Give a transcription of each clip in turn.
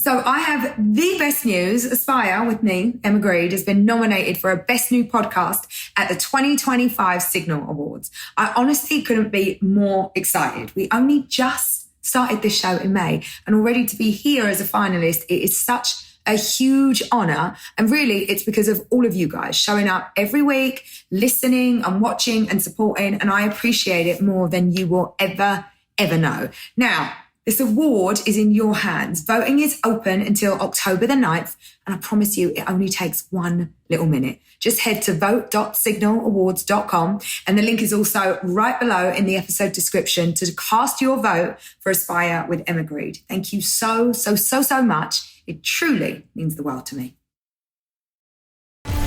So I have the best news. Aspire with me, Emma Grede, has been nominated for a Best New Podcast at the 2025 Signal Awards. I honestly couldn't be more excited. We only just started this show in May, and already to be here as a finalist, it is such a huge honor. And really, it's because of all of you guys showing up every week, listening and watching and supporting. And I appreciate it more than you will ever know. Now, this award is in your hands. Voting is open until October the 9th. And I promise you, it only takes 1 little minute. Just head to vote.signalawards.com. And the link is also right below in the episode description to cast your vote for Aspire with Emma Grede. Thank you so much. It truly means the world to me.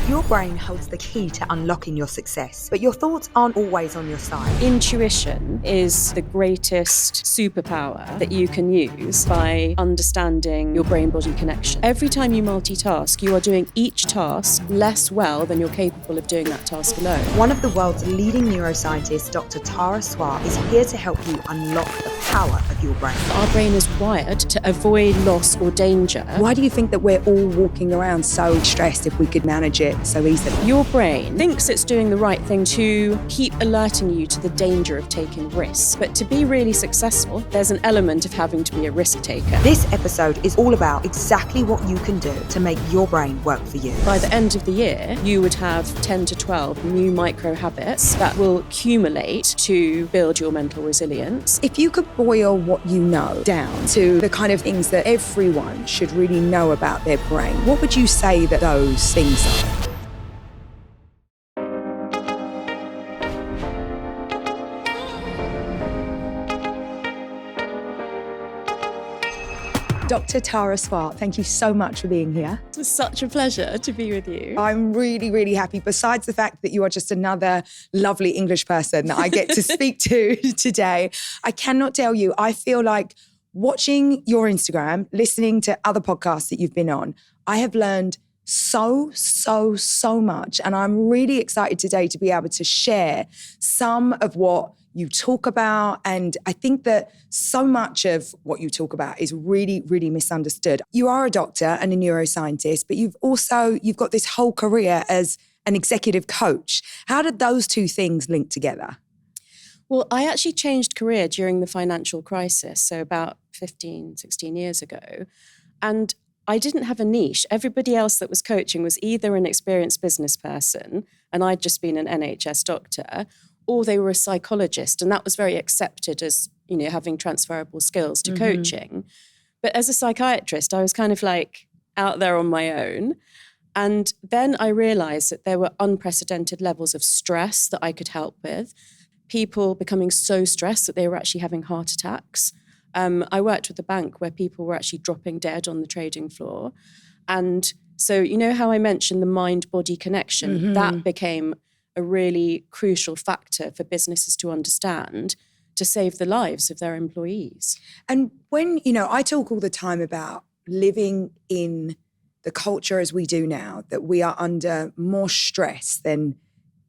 Your brain holds the key to unlocking your success, but your thoughts aren't always on your side. Intuition is the greatest superpower that you can use by understanding your brain-body connection. Every time you multitask, you are doing each task less well than you're capable of doing that task alone. One of the world's leading neuroscientists, Dr. Swart, is here to help you unlock the power of your brain. Our brain is wired to avoid loss or danger. Why do you think that we're all walking around so stressed if we could manage it so easily? Your brain thinks it's doing the right thing to keep alerting you to the danger of taking risks. But to be really successful, there's an element of having to be a risk taker. This episode is all about exactly what you can do to make your brain work for you. By the end of the year, you would have 10 to 12 new micro habits that will accumulate to build your mental resilience. If you could boil what you know down to the kind of things that everyone should really know about their brain, what would you say that those things are? Dr. Swart, thank you so much for being here. It's such a pleasure to be with you. I'm really happy. Besides the fact that you are just another lovely English person that I get to speak to today, I cannot tell you, I feel like watching your Instagram, listening to other podcasts that you've been on, I have learned so much. And I'm really excited today to be able to share some of what you talk about. And I think that so much of what you talk about is really misunderstood. You are a doctor and a neuroscientist, but you've got this whole career as an executive coach. How did those two things link together? Well, I actually changed career during the financial crisis, so about 15, 16 years ago. And I didn't have a niche. Everybody else that was coaching was either an experienced business person, and I'd just been an NHS doctor, or they were a psychologist. And that was very accepted as, having transferable skills to coaching. But as a psychiatrist, I was kind of like out there on my own. And then I realized that there were unprecedented levels of stress that I could help with. People becoming so stressed that they were actually having heart attacks. I worked with a bank where people were actually dropping dead on the trading floor. And so, you know how I mentioned the mind-body connection? That became a really crucial factor for businesses to understand to save the lives of their employees. And when, I talk all the time about living in the culture as we do now, that we are under more stress than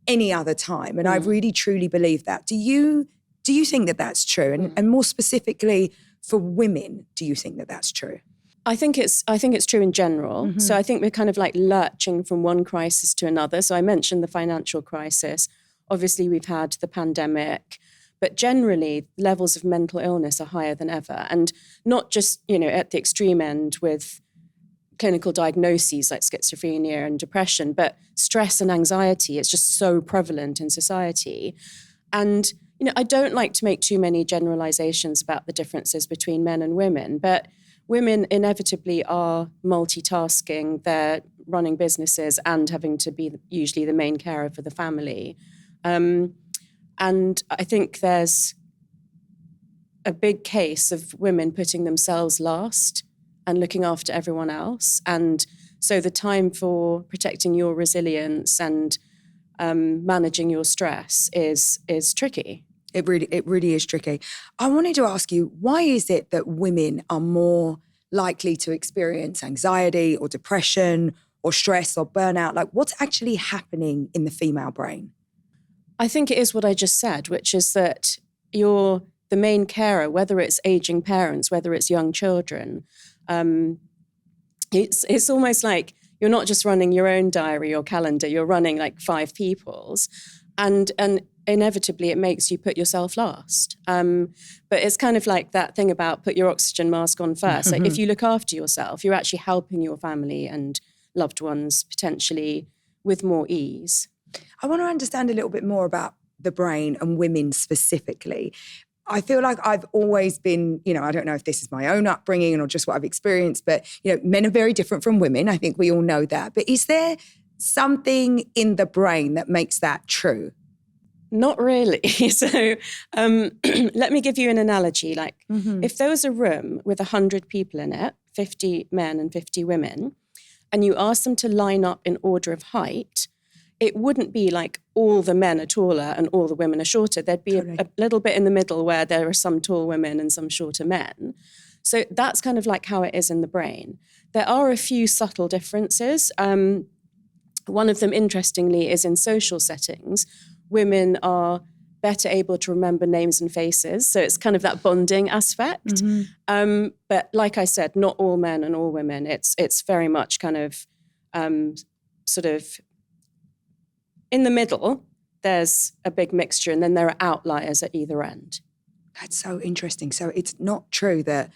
any other time. And I really truly believe that. Do you think that that's true? And more specifically for women, do you think that that's true? I think it's true in general. So I think we're kind of like lurching from one crisis to another. So I mentioned the financial crisis. Obviously, we've had the pandemic, but generally levels of mental illness are higher than ever. And not just, at the extreme end with clinical diagnoses like schizophrenia and depression, but stress and anxiety. It's just so prevalent in society. And, I don't like to make too many generalizations about the differences between men and women, but women inevitably are multitasking. They're running businesses and having to be usually the main carer for the family. And I think there's a big case of women putting themselves last and looking after everyone else. And so the time for protecting your resilience and managing your stress is tricky. It really is tricky. I wanted to ask you, why is it that women are more likely to experience anxiety or depression or stress or burnout? Like, what's actually happening in the female brain? I think it is what I just said, which is that you're the main carer, whether it's aging parents, whether it's young children. it's almost like you're not just running your own diary or calendar, you're running like 5 people's. And inevitably it makes you put yourself last. But it's kind of like that thing about put your oxygen mask on first. Like if you look after yourself, you're actually helping your family and loved ones potentially with more ease. I want to understand a little bit more about the brain and women specifically. I feel like I've always been, I don't know if this is my own upbringing or just what I've experienced, but, men are very different from women. I think we all know that. But is there something in the brain that makes that true? Not really. So let me give you an analogy. Like if there was a room with 100 people in it, 50 men and 50 women, and you asked them to line up in order of height, it wouldn't be like all the men are taller and all the women are shorter. There'd be a little bit in the middle where there are some tall women and some shorter men. So that's kind of like how it is in the brain. There are a few subtle differences. One of them, interestingly, is in social settings. Women are better able to remember names and faces. So it's kind of that bonding aspect. But like I said, not all men and all women. It's very much kind of sort of in the middle, there's a big mixture, and then there are outliers at either end. That's so interesting. So it's not true that,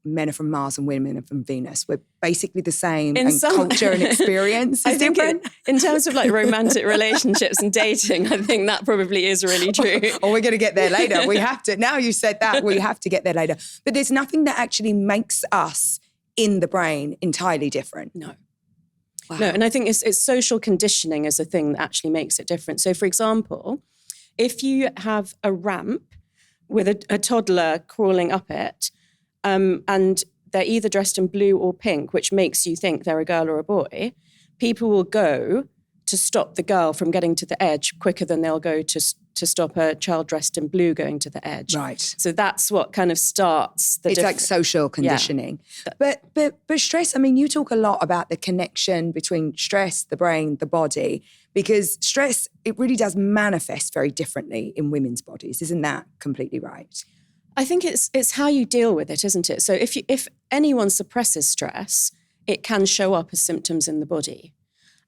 men are from Mars and women are from Venus. We're basically the same, and culture and experience is different. In terms of like romantic relationships and dating, I think that probably is really true. Oh, we're going to get there later. We have to. Now you said that, we have to get there later. But there's nothing that actually makes us in the brain entirely different. No. Wow. No, and I think it's social conditioning is the thing that actually makes it different. So, for example, if you have a ramp with a toddler crawling up it, and they're either dressed in blue or pink, which makes you think they're a girl or a boy, people will go to stop the girl from getting to the edge quicker than they'll go to stop a child dressed in blue going to the edge. Right. So that's what kind of starts the It's like social conditioning. Yeah. But stress, you talk a lot about the connection between stress, the brain, the body, because stress, it really does manifest very differently in women's bodies. Isn't that completely right? I think it's how you deal with it, isn't it? So if anyone suppresses stress, it can show up as symptoms in the body.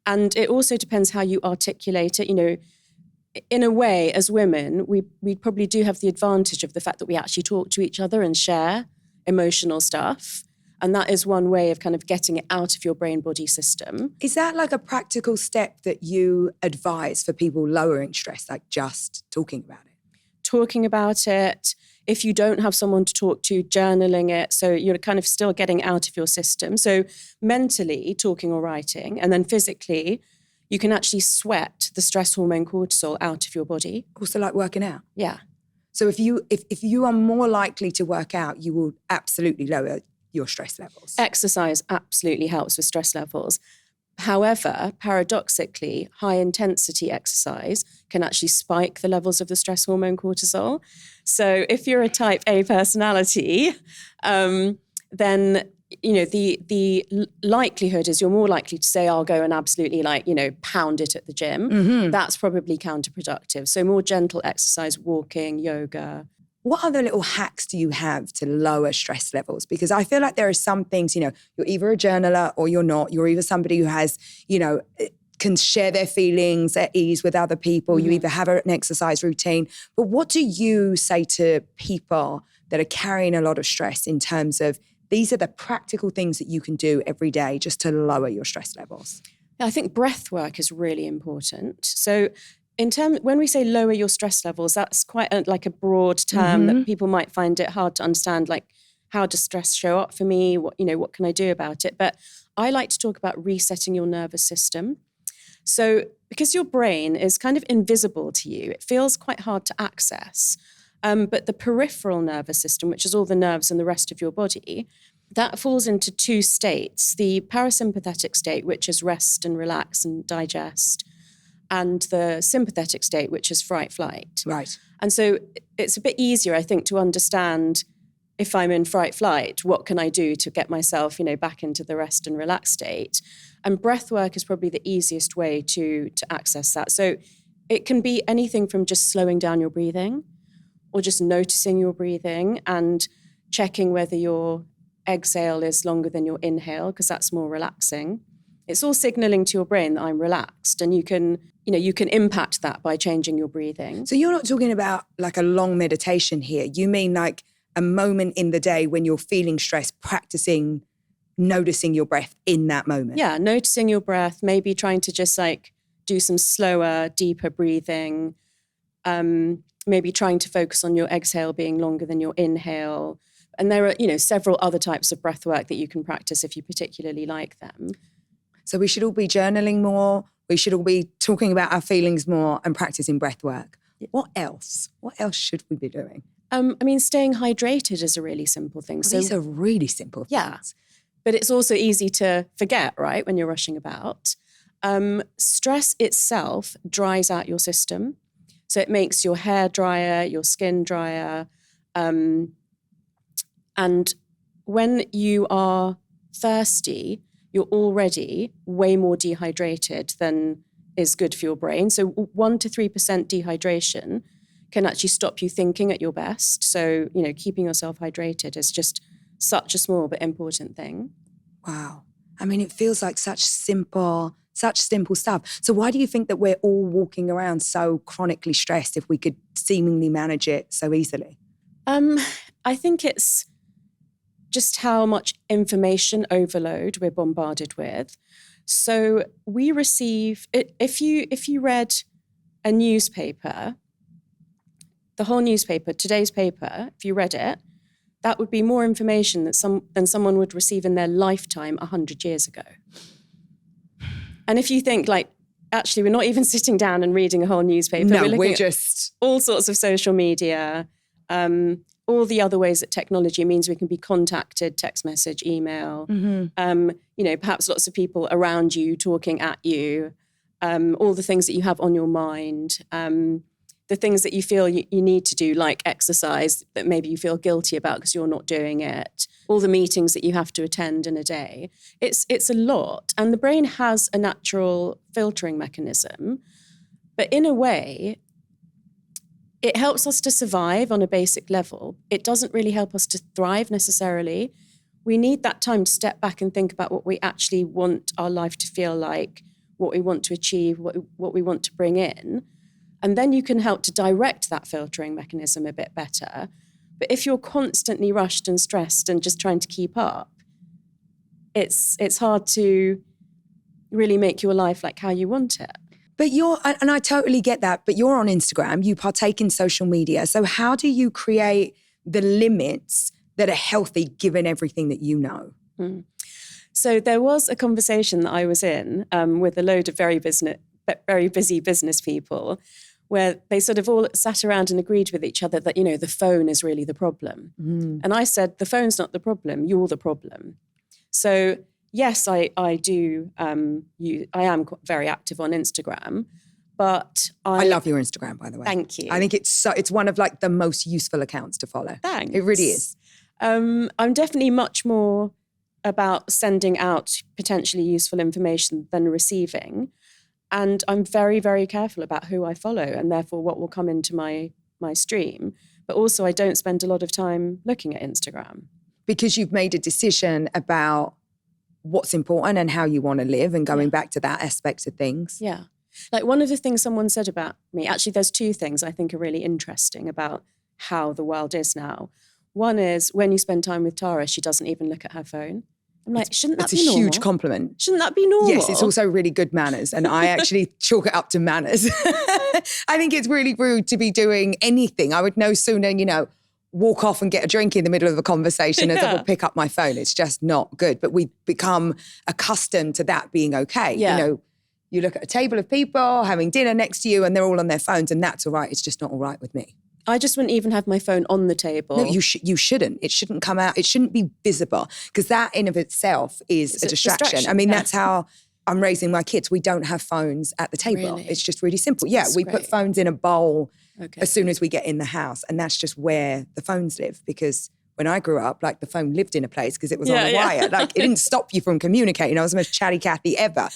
And it also depends how you articulate it. In a way, as women, we probably do have the advantage of the fact that we actually talk to each other and share emotional stuff. And that is one way of kind of getting it out of your brain-body system. Is that like a practical step that you advise for people lowering stress, like just talking about it? Talking about it. If you don't have someone to talk to, journaling it. So you're kind of still getting out of your system. So mentally, talking or writing, and then physically, you can actually sweat the stress hormone cortisol out of your body. Also like working out? Yeah. So if you are more likely to work out, you will absolutely lower your stress levels. Exercise absolutely helps with stress levels. However, paradoxically, high intensity exercise can actually spike the levels of the stress hormone cortisol. So if you're a type A personality, then the likelihood is you're more likely to say, I'll go and absolutely pound it at the gym. Mm-hmm. That's probably counterproductive. So more gentle exercise, walking, yoga. What other little hacks do you have to lower stress levels? Because I feel like there are some things, you're either a journaler or you're not. You're either somebody who has, can share their feelings at ease with other people. Mm-hmm. You either have an exercise routine. But what do you say to people that are carrying a lot of stress in terms of these are the practical things that you can do every day just to lower your stress levels? I think breath work is really important. So when we say lower your stress levels, that's quite a broad term that people might find it hard to understand. Like, how does stress show up for me? What can I do about it? But I like to talk about resetting your nervous system. So because your brain is kind of invisible to you, it feels quite hard to access. But the peripheral nervous system, which is all the nerves in the rest of your body, that falls into 2 states. The parasympathetic state, which is rest and relax and digest, and the sympathetic state, which is fight-flight. Right. And so it's a bit easier, I think, to understand if I'm in fight-flight, what can I do to get myself, back into the rest and relax state? And breath work is probably the easiest way to access that. So it can be anything from just slowing down your breathing or just noticing your breathing and checking whether you're exhale is longer than your inhale because that's more relaxing. It's all signaling to your brain that I'm relaxed, and you can impact that by changing your breathing. So you're not talking about like a long meditation here. You mean like a moment in the day when you're feeling stressed, practicing noticing your breath in that moment. Yeah, noticing your breath, maybe trying to just like do some slower, deeper breathing, maybe trying to focus on your exhale being longer than your inhale. And there are, several other types of breath work that you can practice if you particularly like them. So we should all be journaling more. We should all be talking about our feelings more and practicing breath work. What else? What else should we be doing? Staying hydrated is a really simple thing. So these are really simple things. Yeah, but it's also easy to forget, right, when you're rushing about. Stress itself dries out your system. So it makes your hair drier, your skin drier. And when you are thirsty, you're already way more dehydrated than is good for your brain. So 1 to 3% dehydration can actually stop you thinking at your best. So, keeping yourself hydrated is just such a small but important thing. Wow. I mean, it feels like such simple stuff. So why do you think that we're all walking around so chronically stressed if we could seemingly manage it so easily? I think it's just how much information overload we're bombarded with. So we receive, if you read a newspaper, the whole newspaper, today's paper, if you read it, that would be more information than someone would receive in their lifetime 100 years ago. And if you think actually, we're not even sitting down and reading a whole newspaper. No, we're just all sorts of social media, all the other ways that technology means we can be contacted, text message, email, perhaps lots of people around you talking at you, all the things that you have on your mind, the things that you feel you need to do, like exercise, that maybe you feel guilty about because you're not doing it, all the meetings that you have to attend in a day. It's a lot. And the brain has a natural filtering mechanism. But in a way, it helps us to survive on a basic level. It doesn't really help us to thrive necessarily. We need that time to step back and think about what we actually want our life to feel like, what we want to achieve, what we want to bring in. And then you can help to direct that filtering mechanism a bit better. But if you're constantly rushed and stressed and just trying to keep up, it's hard to really make your life like how you want it. But and I totally get that, but you're on Instagram, you partake in social media. So how do you create the limits that are healthy given everything that you know? So there was a conversation that I was in with a load of very busy business people, where they sort of all sat around and agreed with each other that, the phone is really the problem. And I said, the phone's not the problem, you're the problem. So yes, I do. I am very active on Instagram, but I love your Instagram, by the way. Thank you. I think it's one of the most useful accounts to follow. Thanks. It really is. I'm definitely much more about sending out potentially useful information than receiving. And I'm very, very careful about who I follow and therefore what will come into my stream. But also I don't spend a lot of time looking at Instagram. Because you've made a decision about what's important and how you want to live and going back to that aspect of things. Yeah. Like one of the things someone said about me, actually there's two things I think are really interesting about how the world is now. One is when you spend time with Tara, she doesn't even look at her phone. I'm like, shouldn't that be normal? It's a huge compliment. Shouldn't that be normal? Yes, it's also really good manners. And I actually chalk it up to manners. I think it's really rude to be doing anything. I would no sooner, walk off and get a drink in the middle of a conversation as I would pick up my phone. It's just not good. But we've become accustomed to that being okay. Yeah. You look at a table of people having dinner next to you and they're all on their phones and that's all right. It's just not all right with me. I just wouldn't even have my phone on the table. No, you shouldn't. It shouldn't come out. It shouldn't be visible because that in of itself is a distraction. I mean, that's how I'm raising my kids. We don't have phones at the table. Really? It's just really simple. Yeah, we put phones in a bowl Okay. as soon as we get in the house. And that's just where the phones live because when I grew up, the phone lived in a place because it was on a wire. It didn't stop you from communicating. I was the most chatty Cathy ever,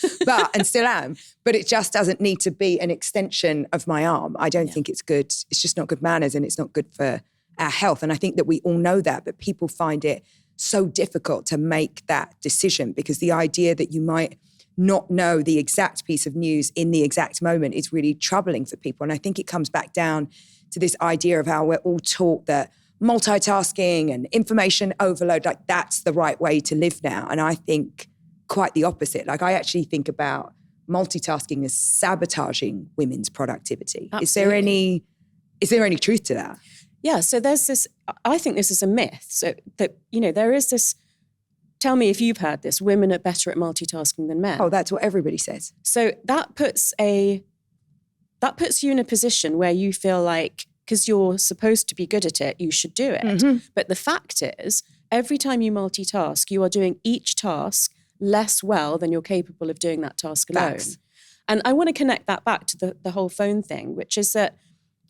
and still am. But it just doesn't need to be an extension of my arm. I don't think it's good. It's just not good manners and it's not good for our health. And I think that we all know that, but people find it so difficult to make that decision, because the idea that you might not know the exact piece of news in the exact moment is really troubling for people. And I think it comes back down to this idea of how we're all taught that multitasking and information overload, like that's the right way to live now. And I think quite the opposite. Like I actually think about multitasking as sabotaging women's productivity. Absolutely. Is there any truth to that? Yeah, so there's this, I think this is a myth. So that, there is this, tell me if you've heard this, women are better at multitasking than men. Oh, that's what everybody says. So that puts you in a position where you feel like, because you're supposed to be good at it, you should do it. Mm-hmm. But the fact is, every time you multitask, you are doing each task less well than you're capable of doing that task alone. Facts. And I want to connect that back to the whole phone thing, which is that,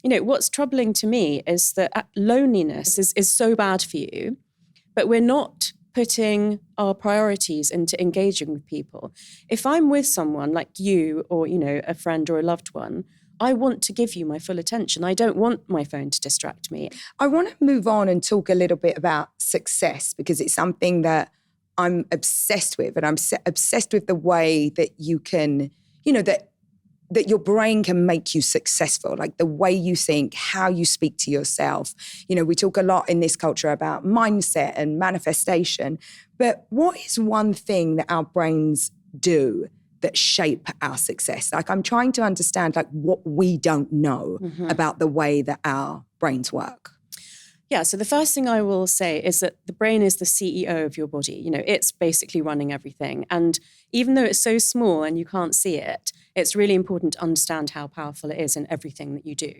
what's troubling to me is that loneliness is so bad for you, but we're not putting our priorities into engaging with people. If I'm with someone like you or, a friend or a loved one, I want to give you my full attention. I don't want my phone to distract me. I want to move on and talk a little bit about success, because it's something that I'm obsessed with. And I'm obsessed with the way that you can, that your brain can make you successful, like the way you think, how you speak to yourself. We talk a lot in this culture about mindset and manifestation, but what is one thing that our brains do that shape our success? Like I'm trying to understand like what we don't know about the way that our brains work. Yeah, so the first thing I will say is that the brain is the CEO of your body. It's basically running everything. And even though it's so small and you can't see it, it's really important to understand how powerful it is in everything that you do.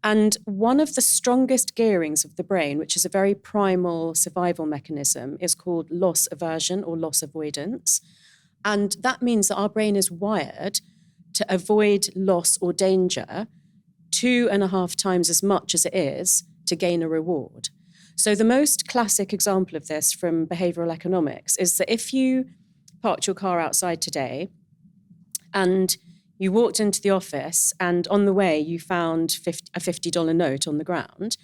And one of the strongest gearings of the brain, which is a very primal survival mechanism, is called loss aversion or loss avoidance. And that means that our brain is wired to avoid loss or danger 2.5 times as much as it is to gain a reward. So the most classic example of this from behavioral economics is that if you parked your car outside today and you walked into the office and on the way you found a $50 note on the ground,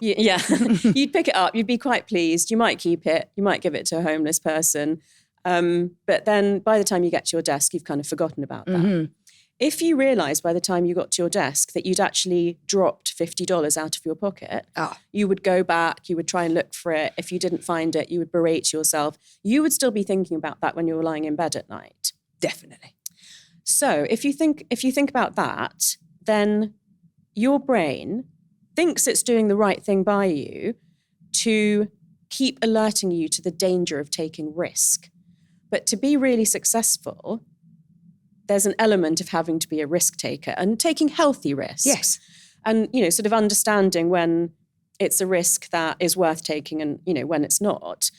you'd pick it up, you'd be quite pleased, you might keep it, you might give it to a homeless person, but then by the time you get to your desk, you've kind of forgotten about that. Mm-hmm. If you realised by the time you got to your desk that you'd actually dropped $50 out of your pocket, you would go back, you would try and look for it. If you didn't find it, you would berate yourself. You would still be thinking about that when you were lying in bed at night. Definitely. So if you think about that, then your brain thinks it's doing the right thing by you to keep alerting you to the danger of taking risk. But to be really successful, there's an element of having to be a risk taker and taking healthy risks. Yes. And, sort of understanding when it's a risk that is worth taking and, when it's not.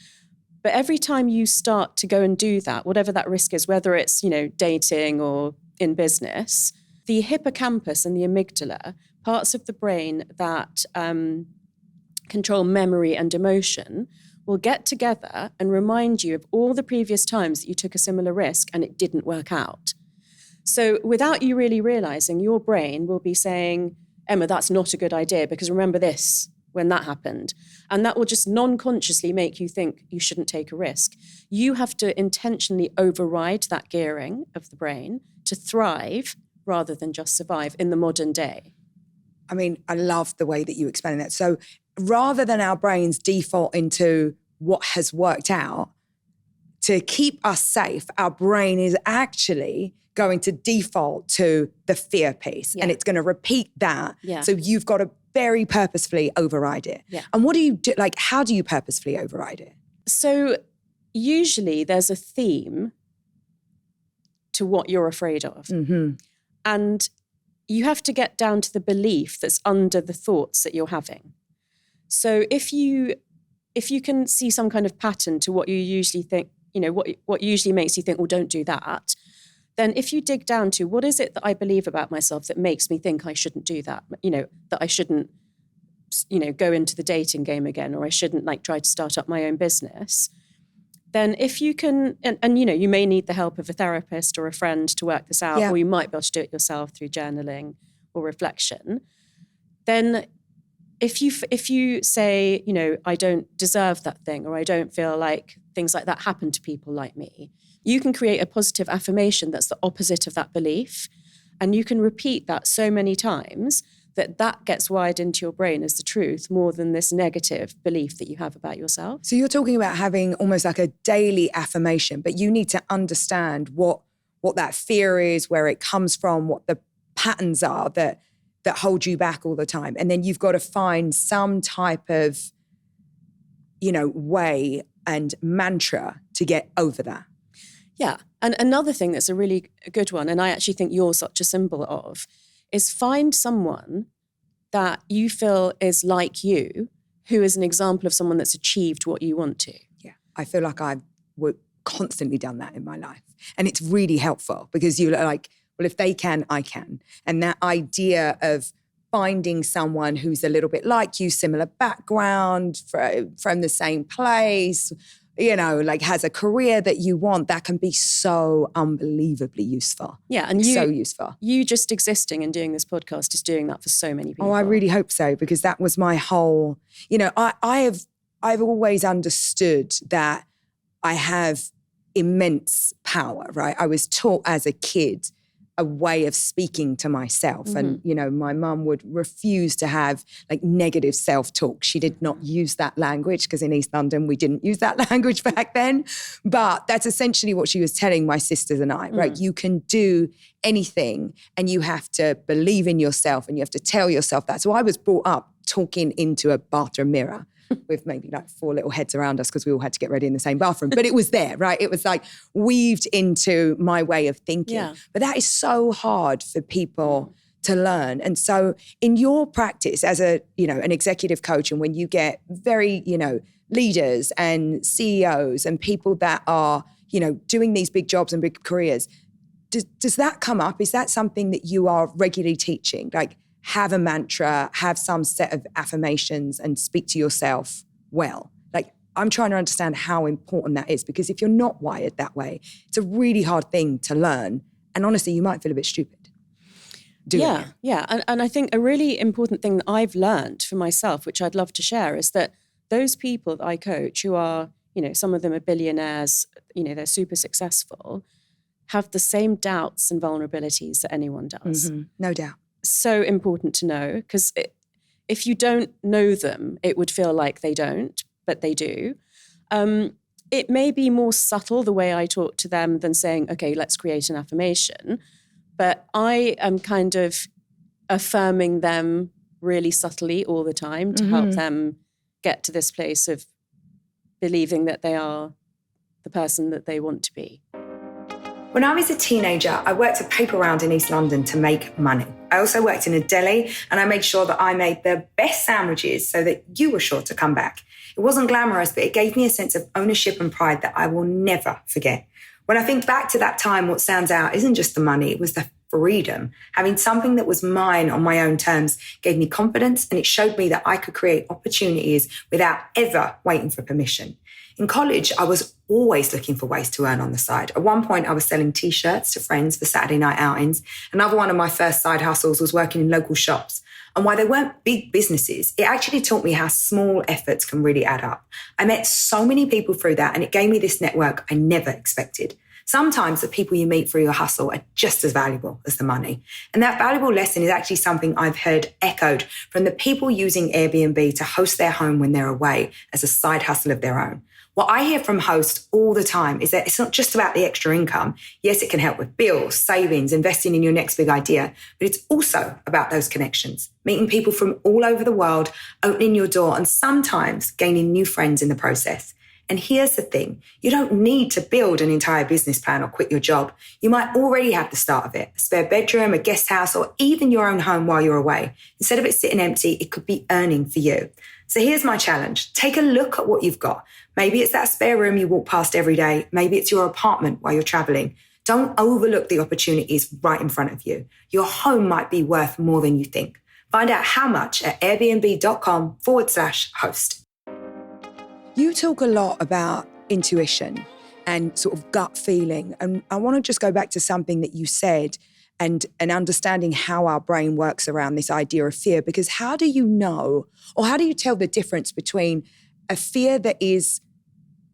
But every time you start to go and do that, whatever that risk is, whether it's, dating or in business, the hippocampus and the amygdala, parts of the brain that control memory and emotion, will get together and remind you of all the previous times that you took a similar risk and it didn't work out. So without you really realizing, your brain will be saying, Emma, that's not a good idea because remember this when that happened. And that will just non-consciously make you think you shouldn't take a risk. You have to intentionally override that gearing of the brain to thrive rather than just survive in the modern day. I mean, I love the way that you explain that. So rather than our brains default into what has worked out, to keep us safe, our brain is actually going to default to the fear piece. Yeah. And it's going to repeat that. Yeah. So you've got to very purposefully override it. Yeah. And what do you do? Like, how do you purposefully override it? So usually there's a theme to what you're afraid of. Mm-hmm. And you have to get down to the belief that's under the thoughts that you're having. So if you can see some kind of pattern to what you usually think, what usually makes you think, well, don't do that, then if you dig down to what is it that I believe about myself that makes me think I shouldn't do that, that I shouldn't, go into the dating game again, or I shouldn't try to start up my own business, then if you can, and you may need the help of a therapist or a friend to work this out, or you might be able to do it yourself through journaling or reflection, then if you say, I don't deserve that thing, or I don't feel like things like that happen to people like me, you can create a positive affirmation that's the opposite of that belief. And you can repeat that so many times that gets wired into your brain as the truth more than this negative belief that you have about yourself. So you're talking about having almost like a daily affirmation, but you need to understand what that fear is, where it comes from, what the patterns are that hold you back all the time. And then you've got to find some type of, way and mantra to get over that. Yeah. And another thing that's a really good one, and I actually think you're such a symbol of, is find someone that you feel is like you, who is an example of someone that's achieved what you want to. Yeah. I feel like I've constantly done that in my life. And it's really helpful because you're like, well, if they can, I can. And that idea of finding someone who's a little bit like you, similar background, from the same place, has a career that you want, that can be so unbelievably useful. Yeah, and so useful. You just existing and doing this podcast is doing that for so many people. Oh, I really hope so, because that was my whole, I've always understood that I have immense power, right? I was taught as a kid a way of speaking to myself. Mm-hmm. And, my mum would refuse to have negative self-talk. She did not use that language because in East London, we didn't use that language back then. But that's essentially what she was telling my sisters and I, right? You can do anything and you have to believe in yourself and you have to tell yourself that. So I was brought up talking into a bathroom mirror with maybe 4 little heads around us because we all had to get ready in the same bathroom. But it was there, right? It was weaved into my way of thinking. Yeah. But that is so hard for people to learn. And so in your practice as an executive coach, and when you get very, leaders and CEOs and people that are, doing these big jobs and big careers, does that come up? Is that something that you are regularly teaching? Have a mantra, have some set of affirmations and speak to yourself well. I'm trying to understand how important that is, because if you're not wired that way, it's a really hard thing to learn. And honestly, you might feel a bit stupid doing it. Yeah. And I think a really important thing that I've learned for myself, which I'd love to share, is that those people that I coach who are, some of them are billionaires, they're super successful, have the same doubts and vulnerabilities that anyone does. Mm-hmm. No doubt. So important to know, because if you don't know them, it would feel like they don't, but they do. It may be more subtle the way I talk to them than saying, okay, let's create an affirmation. But I am kind of affirming them really subtly all the time to help them get to this place of believing that they are the person that they want to be. When I was a teenager, I worked a paper round in East London to make money. I also worked in a deli and I made sure that I made the best sandwiches so that you were sure to come back. It wasn't glamorous, but it gave me a sense of ownership and pride that I will never forget. When I think back to that time, what stands out isn't just the money, it was the freedom. Having something that was mine on my own terms gave me confidence, and it showed me that I could create opportunities without ever waiting for permission. In college, I was always looking for ways to earn on the side. At one point, I was selling T-shirts to friends for Saturday night outings. Another one of my first side hustles was working in local shops. And while they weren't big businesses, it actually taught me how small efforts can really add up. I met so many people through that, and it gave me this network I never expected. Sometimes the people you meet through your hustle are just as valuable as the money. And that valuable lesson is actually something I've heard echoed from the people using Airbnb to host their home when they're away as a side hustle of their own. What I hear from hosts all the time is that it's not just about the extra income. Yes, it can help with bills, savings, investing in your next big idea, but it's also about those connections, meeting people from all over the world, opening your door, and sometimes gaining new friends in the process. And here's the thing, you don't need to build an entire business plan or quit your job. You might already have the start of it, a spare bedroom, a guest house, or even your own home while you're away. Instead of it sitting empty, it could be earning for you. So here's my challenge. Take a look at what you've got. Maybe it's that spare room you walk past every day. Maybe it's your apartment while you're traveling. Don't overlook the opportunities right in front of you. Your home might be worth more than you think. Find out how much at airbnb.com/host. You talk a lot about intuition and sort of gut feeling. And I want to just go back to something that you said and understanding how our brain works around this idea of fear. Because how do you know, or how do you tell the difference between a fear that is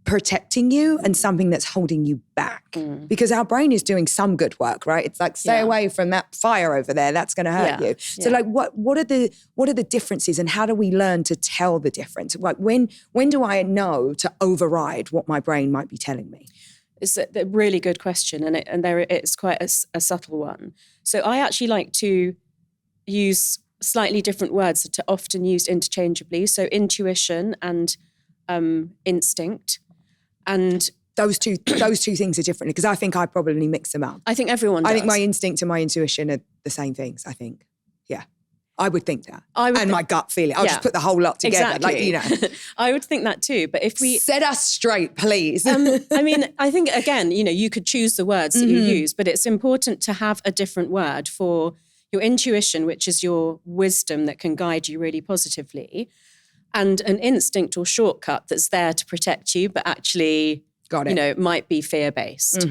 protecting you and something that's holding you back? Because our brain is doing some good work, right? It's like, stay away from that fire over there. That's going to hurt you. So like, what are the differences, and how do we learn to tell the difference? Like, when do I know to override what my brain might be telling me? It's a really good question, and it's quite a subtle one. So I actually like to use slightly different words that are often used interchangeably. So intuition and instinct, and those two things are different, because I think I probably mix them up. I think everyone does. I think my instinct and my intuition are the same things. I think, I would think that, and my gut feeling. I'll just put the whole lot together, exactly. I would think that too. But if we set us straight, please. I mean, I think again, you could choose the words that you use, but it's important to have a different word for your intuition, which is your wisdom that can guide you really positively, and an instinct or shortcut that's there to protect you, but actually, might be fear-based.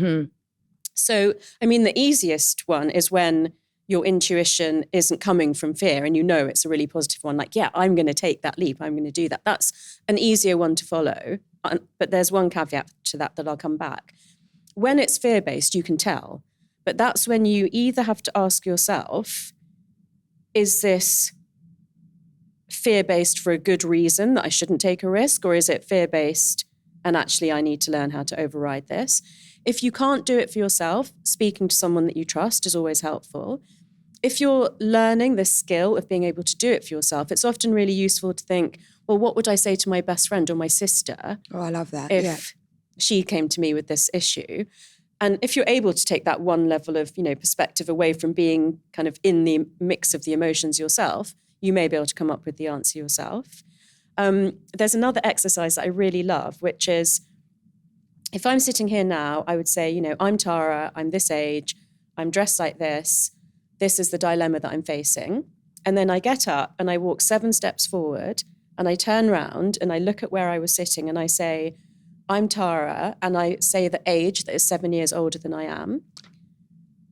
So, I mean, the easiest one is when your intuition isn't coming from fear and it's a really positive one. Like, I'm going to take that leap. I'm going to do that. That's an easier one to follow. But there's one caveat to that I'll come back. When it's fear-based, you can tell. But that's when you either have to ask yourself, is this fear-based for a good reason that I shouldn't take a risk? Or is it fear-based and actually I need to learn how to override this? If you can't do it for yourself, speaking to someone that you trust is always helpful. If you're learning this skill of being able to do it for yourself, it's often really useful to think, well, what would I say to my best friend or my sister? Oh, I love that. If she came to me with this issue. And if you're able to take that one level of, perspective away from being kind of in the mix of the emotions yourself, you may be able to come up with the answer yourself. There's another exercise that I really love, which is, if I'm sitting here now, I would say, I'm Tara, I'm this age, I'm dressed like this is the dilemma that I'm facing. And then I get up and I walk 7 steps forward and I turn around and I look at where I was sitting and I say, I'm Tara, and I say the age that is 7 years older than I am.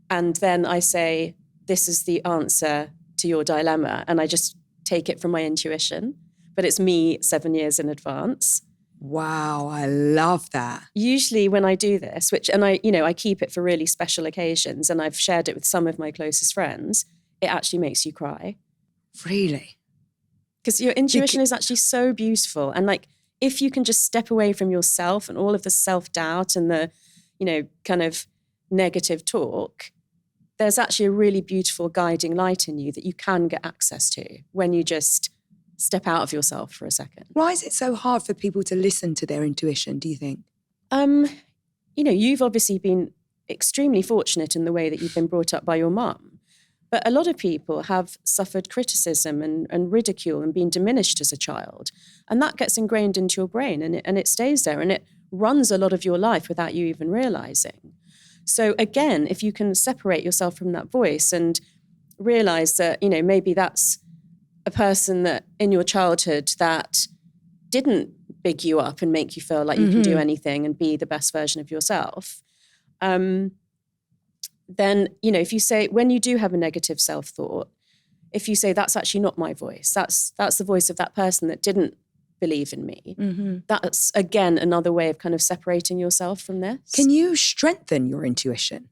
And then I say, this is the answer to your dilemma. And I just take it from my intuition, but it's me 7 years in advance. Wow, I love that. Usually when I do this, I keep it for really special occasions, and I've shared it with some of my closest friends, it actually makes you cry. Really? Because your intuition is actually so beautiful. And if you can just step away from yourself and all of the self-doubt and the, kind of negative talk, there's actually a really beautiful guiding light in you that you can get access to when you just step out of yourself for a second. Why is it so hard for people to listen to their intuition, do you think? You've obviously been extremely fortunate in the way that you've been brought up by your mum. But a lot of people have suffered criticism and ridicule and been diminished as a child. And that gets ingrained into your brain and it stays there and it runs a lot of your life without you even realizing. So again, if you can separate yourself from that voice and realize that, maybe that's a person that in your childhood that didn't big you up and make you feel like you can do anything and be the best version of yourself, then, if you say, when you do have a negative self-thought, if you say, that's actually not my voice, that's the voice of that person that didn't believe in me, that's, again, another way of kind of separating yourself from this. Can you strengthen your intuition?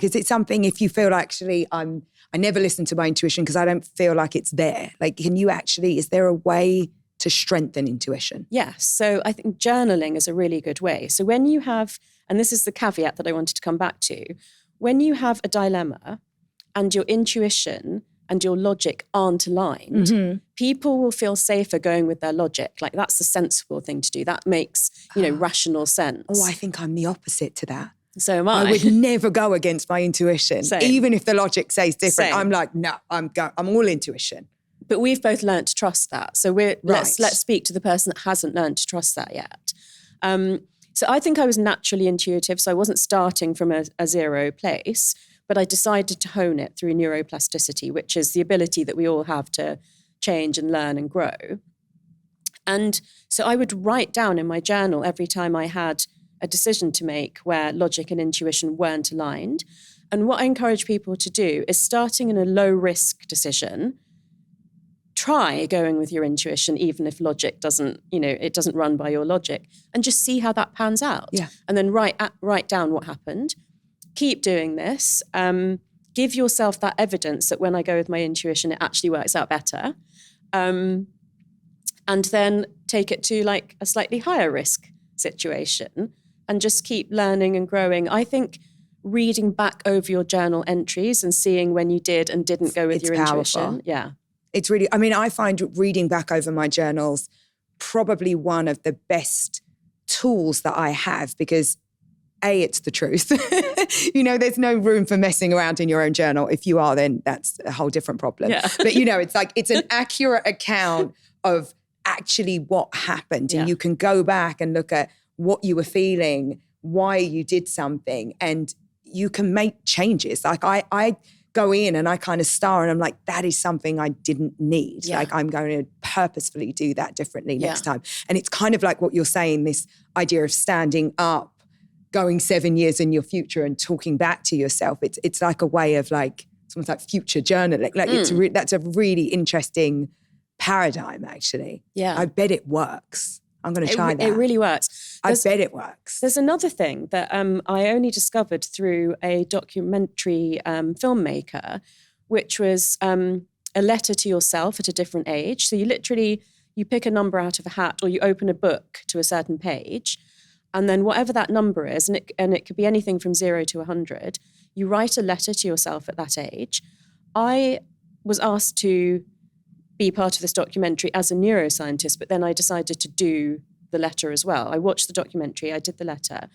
Is it something, if you feel actually, I never listen to my intuition because I don't feel like it's there. Can you actually, is there a way to strengthen intuition? Yes. So I think journaling is a really good way. So when you have, and this is the caveat that I wanted to come back to, when you have a dilemma and your intuition and your logic aren't aligned, people will feel safer going with their logic. That's the sensible thing to do. That makes, rational sense. Oh, I think I'm the opposite to that. So am I. I would never go against my intuition. Same. Even if the logic says different. Same. I'm like, no, I'm all intuition. But we've both learned to trust that. So let's speak to the person that hasn't learned to trust that yet. So I think I was naturally intuitive. So I wasn't starting from a zero place, but I decided to hone it through neuroplasticity, which is the ability that we all have to change and learn and grow. And so I would write down in my journal every time I had a decision to make where logic and intuition weren't aligned. And what I encourage people to do is, starting in a low risk decision, try going with your intuition, even if logic doesn't, it doesn't run by your logic, and just see how that pans out. Yeah. And then write down what happened. Keep doing this. Give yourself that evidence that when I go with my intuition, it actually works out better. And then take it to like a slightly higher risk situation and just keep learning and growing. I think reading back over your journal entries and seeing when you did and didn't go with your powerful. intuition. Yeah. It's really, I find reading back over my journals probably one of the best tools that I have, because A, it's the truth. There's no room for messing around in your own journal. If you are, then that's a whole different problem. Yeah. But, it's like, it's an accurate account of actually what happened. And you can go back and look at what you were feeling, why you did something, and you can make changes. Like I go in and I kind of star and I'm like, that is something I didn't need. Yeah. Like I'm going to purposefully do that differently next time. And it's kind of like what you're saying, this idea of standing up, going 7 years in your future and talking back to yourself. It's like a way of like, it's almost like future journaling. Like that's a really interesting paradigm, actually. Yeah. I bet it works. I'm going to try that. It really works. I bet it works. There's another thing that I only discovered through a documentary filmmaker, which was a letter to yourself at a different age. So you pick a number out of a hat, or you open a book to a certain page, and then whatever that number is, and it could be anything from 0 to 100, you write a letter to yourself at that age. I was asked to be part of this documentary as a neuroscientist, but then I decided to do the letter as well. I watched the documentary, I did the letter.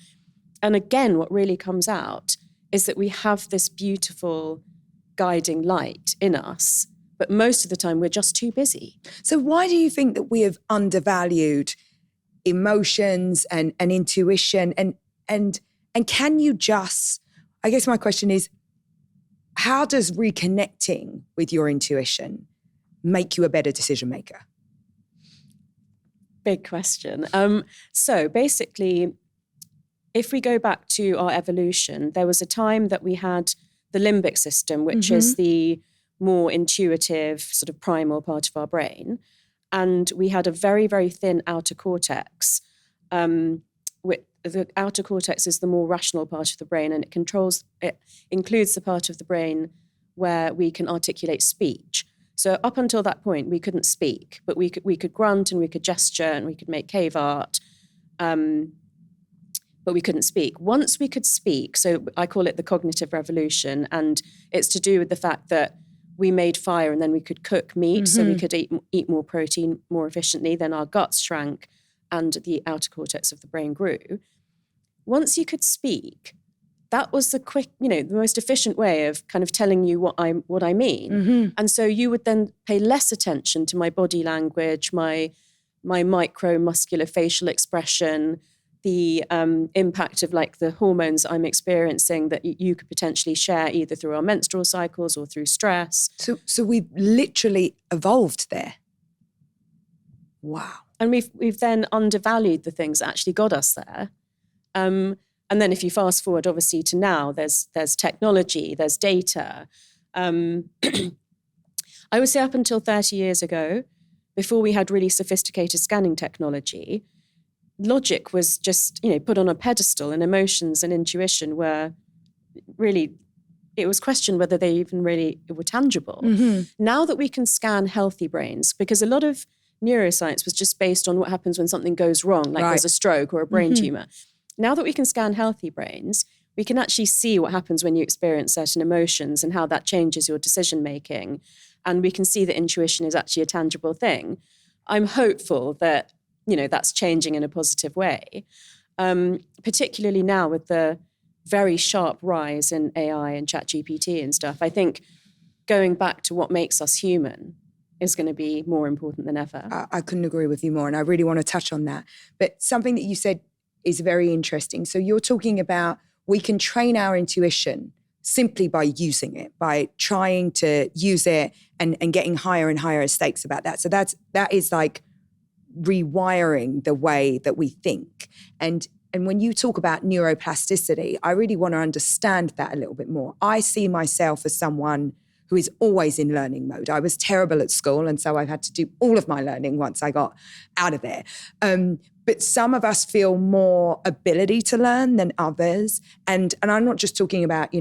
And again, what really comes out is that we have this beautiful guiding light in us, but most of the time we're just too busy. So why do you think that we have undervalued emotions and intuition? And can you just, I guess my question is, how does reconnecting with your intuition make you a better decision maker? Big question. So basically, if we go back to our evolution, there was a time that we had the limbic system, which is the more intuitive, sort of primal part of our brain. And we had a very, very thin outer cortex. The outer cortex is the more rational part of the brain, and it includes the part of the brain where we can articulate speech. So up until that point, we couldn't speak, but we could grunt and we could gesture and we could make cave art, but we couldn't speak. Once we could speak, so I call it the cognitive revolution, and it's to do with the fact that we made fire and then we could cook meat, so we could eat more protein more efficiently, then our guts shrank and the outer cortex of the brain grew. Once you could speak, that was the quick, the most efficient way of kind of telling you what I mean. And so you would then pay less attention to my body language, my micro muscular facial expression, the impact of like the hormones I'm experiencing that you could potentially share either through our menstrual cycles or through stress. So we've literally evolved there. Wow. And we've then undervalued the things that actually got us there. And then if you fast forward, obviously, to now, there's technology, there's data. I would say up until 30 years ago, before we had really sophisticated scanning technology, logic was just, put on a pedestal, and emotions and intuition were really, it was questioned whether they even really were tangible. Now that we can scan healthy brains, because a lot of neuroscience was just based on what happens when something goes wrong, like there's a stroke or a brain tumor. Now that we can scan healthy brains, we can actually see what happens when you experience certain emotions and how that changes your decision-making. And we can see that intuition is actually a tangible thing. I'm hopeful that, that's changing in a positive way, particularly now with the very sharp rise in AI and ChatGPT and stuff. I think going back to what makes us human is going to be more important than ever. I couldn't agree with you more, and I really want to touch on that. But something that you said is very interesting. So you're talking about we can train our intuition simply by using it, by trying to use it and getting higher and higher stakes about that. So that is like rewiring the way that we think. And And when you talk about neuroplasticity, I really want to understand that a little bit more. I see myself as someone who is always in learning mode. I was terrible at school, and so I've had to do all of my learning once I got out of there. But some of us feel more ability to learn than others. And I'm not just talking about,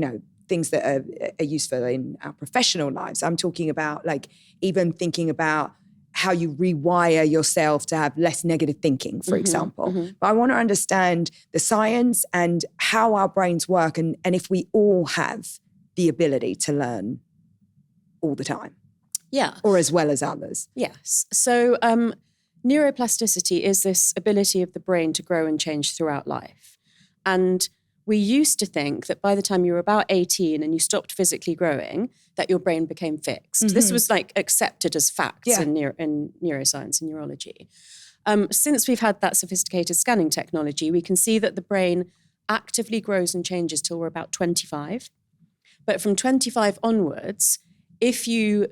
things that are useful in our professional lives. I'm talking about like even thinking about how you rewire yourself to have less negative thinking, for example. But I want to understand the science and how our brains work and if we all have the ability to learn all the time. Yeah. Or as well as others. Yes. So neuroplasticity is this ability of the brain to grow and change throughout life. And we used to think that by the time you were about 18 and you stopped physically growing, that your brain became fixed. This was like accepted as facts in neuroscience and neurology. Since we've had that sophisticated scanning technology, we can see that the brain actively grows and changes till we're about 25. But from 25 onwards, if you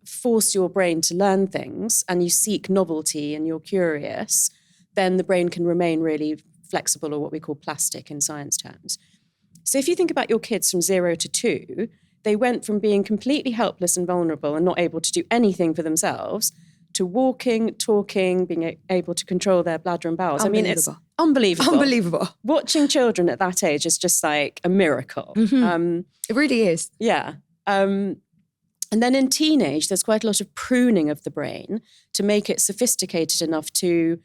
force your brain to learn things and you seek novelty and you're curious, then the brain can remain really flexible, or what we call plastic in science terms. So if you think about your kids from 0 to 2, they went from being completely helpless and vulnerable and not able to do anything for themselves to walking, talking, being able to control their bladder and bowels. I mean, it's unbelievable. Unbelievable. Watching children at that age is just like a miracle. It really is. Yeah. And then in teenage, there's quite a lot of pruning of the brain to make it sophisticated enough to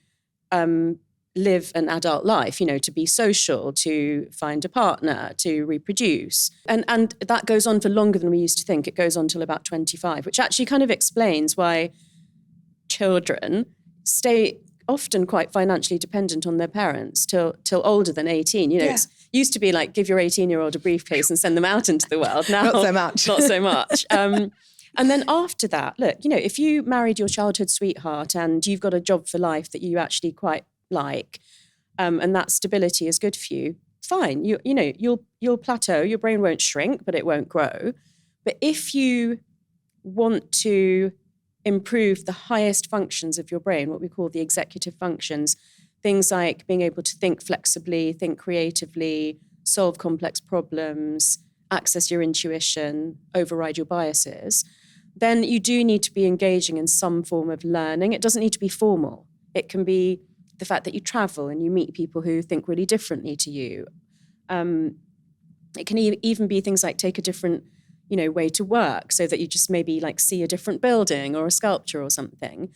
live an adult life, to be social, to find a partner, to reproduce. And that goes on for longer than we used to think. It goes on till about 25, which actually kind of explains why children stay often quite financially dependent on their parents till older than 18. It used to be like, give your 18-year-old a briefcase and send them out into the world. Now, not so much. Not so much. And then after that, look, if you married your childhood sweetheart and you've got a job for life that you actually quite like, and that stability is good for you, fine. You'll plateau. Your brain won't shrink, but it won't grow. But if you want to improve the highest functions of your brain, what we call the executive functions, things like being able to think flexibly, think creatively, solve complex problems, access your intuition, override your biases, then you do need to be engaging in some form of learning. It doesn't need to be formal. It can be the fact that you travel and you meet people who think really differently to you. It can even be things like take a different, way to work so that you just maybe like see a different building or a sculpture or something.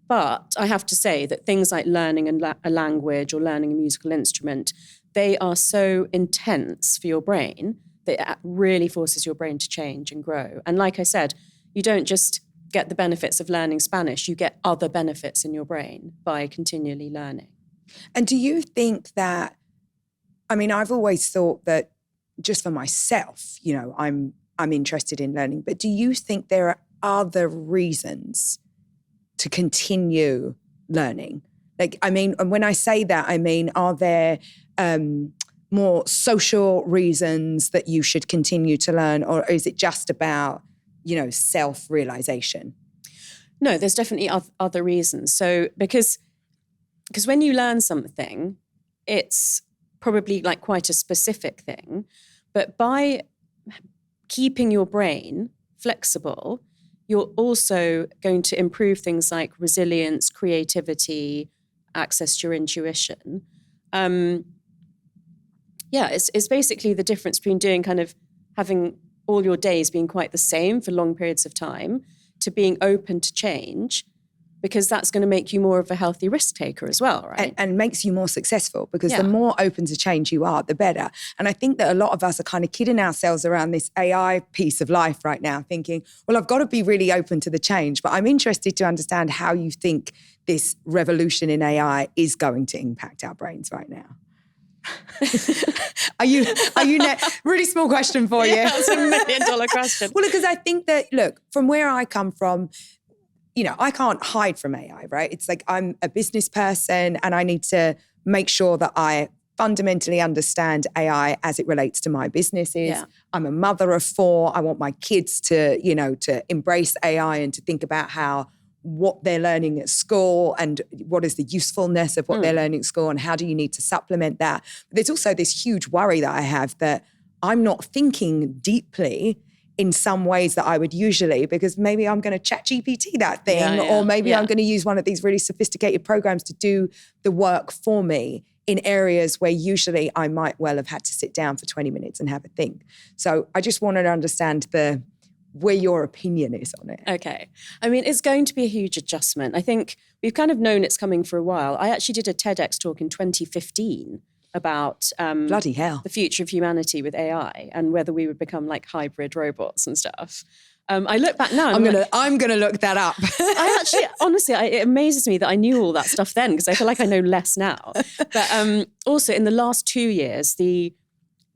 But I have to say that things like learning a language or learning a musical instrument, they are so intense for your brain that it really forces your brain to change and grow. And like I said, you don't just get the benefits of learning Spanish, you get other benefits in your brain by continually learning. And do you think that, I've always thought that just for myself, I'm interested in learning, but do you think there are other reasons to continue learning? And when I say that, are there more social reasons that you should continue to learn, or is it just about, self-realization? No, there's definitely other reasons. So because when you learn something, it's probably like quite a specific thing, but by keeping your brain flexible, you're also going to improve things like resilience, creativity, access to your intuition. It's basically the difference between doing kind of having all your days being quite the same for long periods of time to being open to change, because that's going to make you more of a healthy risk taker as well, right? And makes you more successful, because the more open to change you are, the better. And I think that a lot of us are kind of kidding ourselves around this AI piece of life right now, thinking, well, I've got to be really open to the change. But I'm interested to understand how you think this revolution in AI is going to impact our brains right now. Are you really small question for you? That's $1 million question. Well, because I think that, look, from where I come from, I can't hide from AI, right? It's like I'm a business person and I need to make sure that I fundamentally understand AI as it relates to my businesses. Yeah. I'm a mother of 4. I want my kids to, to embrace AI and to think about how what they're learning at school and what is the usefulness of what they're learning at school and how do you need to supplement that. But there's also this huge worry that I have that I'm not thinking deeply in some ways that I would usually, because maybe I'm going to chat GPT that thing, or maybe I'm going to use one of these really sophisticated programs to do the work for me in areas where usually I might well have had to sit down for 20 minutes and have a think. So I just wanted to understand where your opinion is on it. Okay. I mean, it's going to be a huge adjustment. I think we've kind of known it's coming for a while. I actually did a TEDx talk in 2015 about bloody hell, the future of humanity with AI and whether we would become like hybrid robots and stuff. I look back now. I'm gonna look that up. I actually, honestly, it amazes me that I knew all that stuff then because I feel like I know less now. But also in the last 2 years, the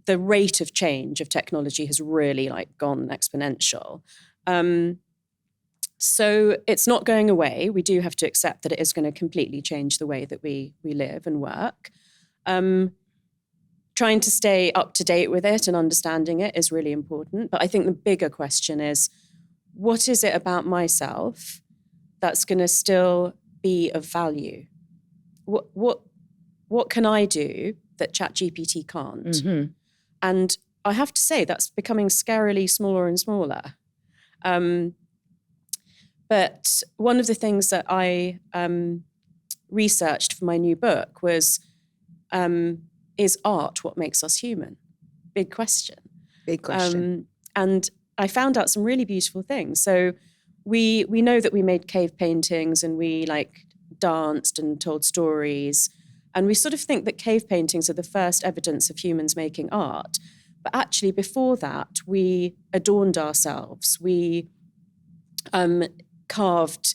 rate of change of technology has really like gone exponential. So it's not going away. We do have to accept that it is going to completely change the way that we live and work. Trying to stay up to date with it and understanding it is really important. But I think the bigger question is, what is it about myself that's going to still be of value? What can I do that ChatGPT can't? Mm-hmm. And I have to say that's becoming scarily smaller and smaller. But one of the things that I researched for my new book was, is art what makes us human? Big question. Big question. And I found out some really beautiful things. So we know that we made cave paintings and we like danced and told stories. And we sort of think that cave paintings are the first evidence of humans making art. But actually before that, we adorned ourselves. We carved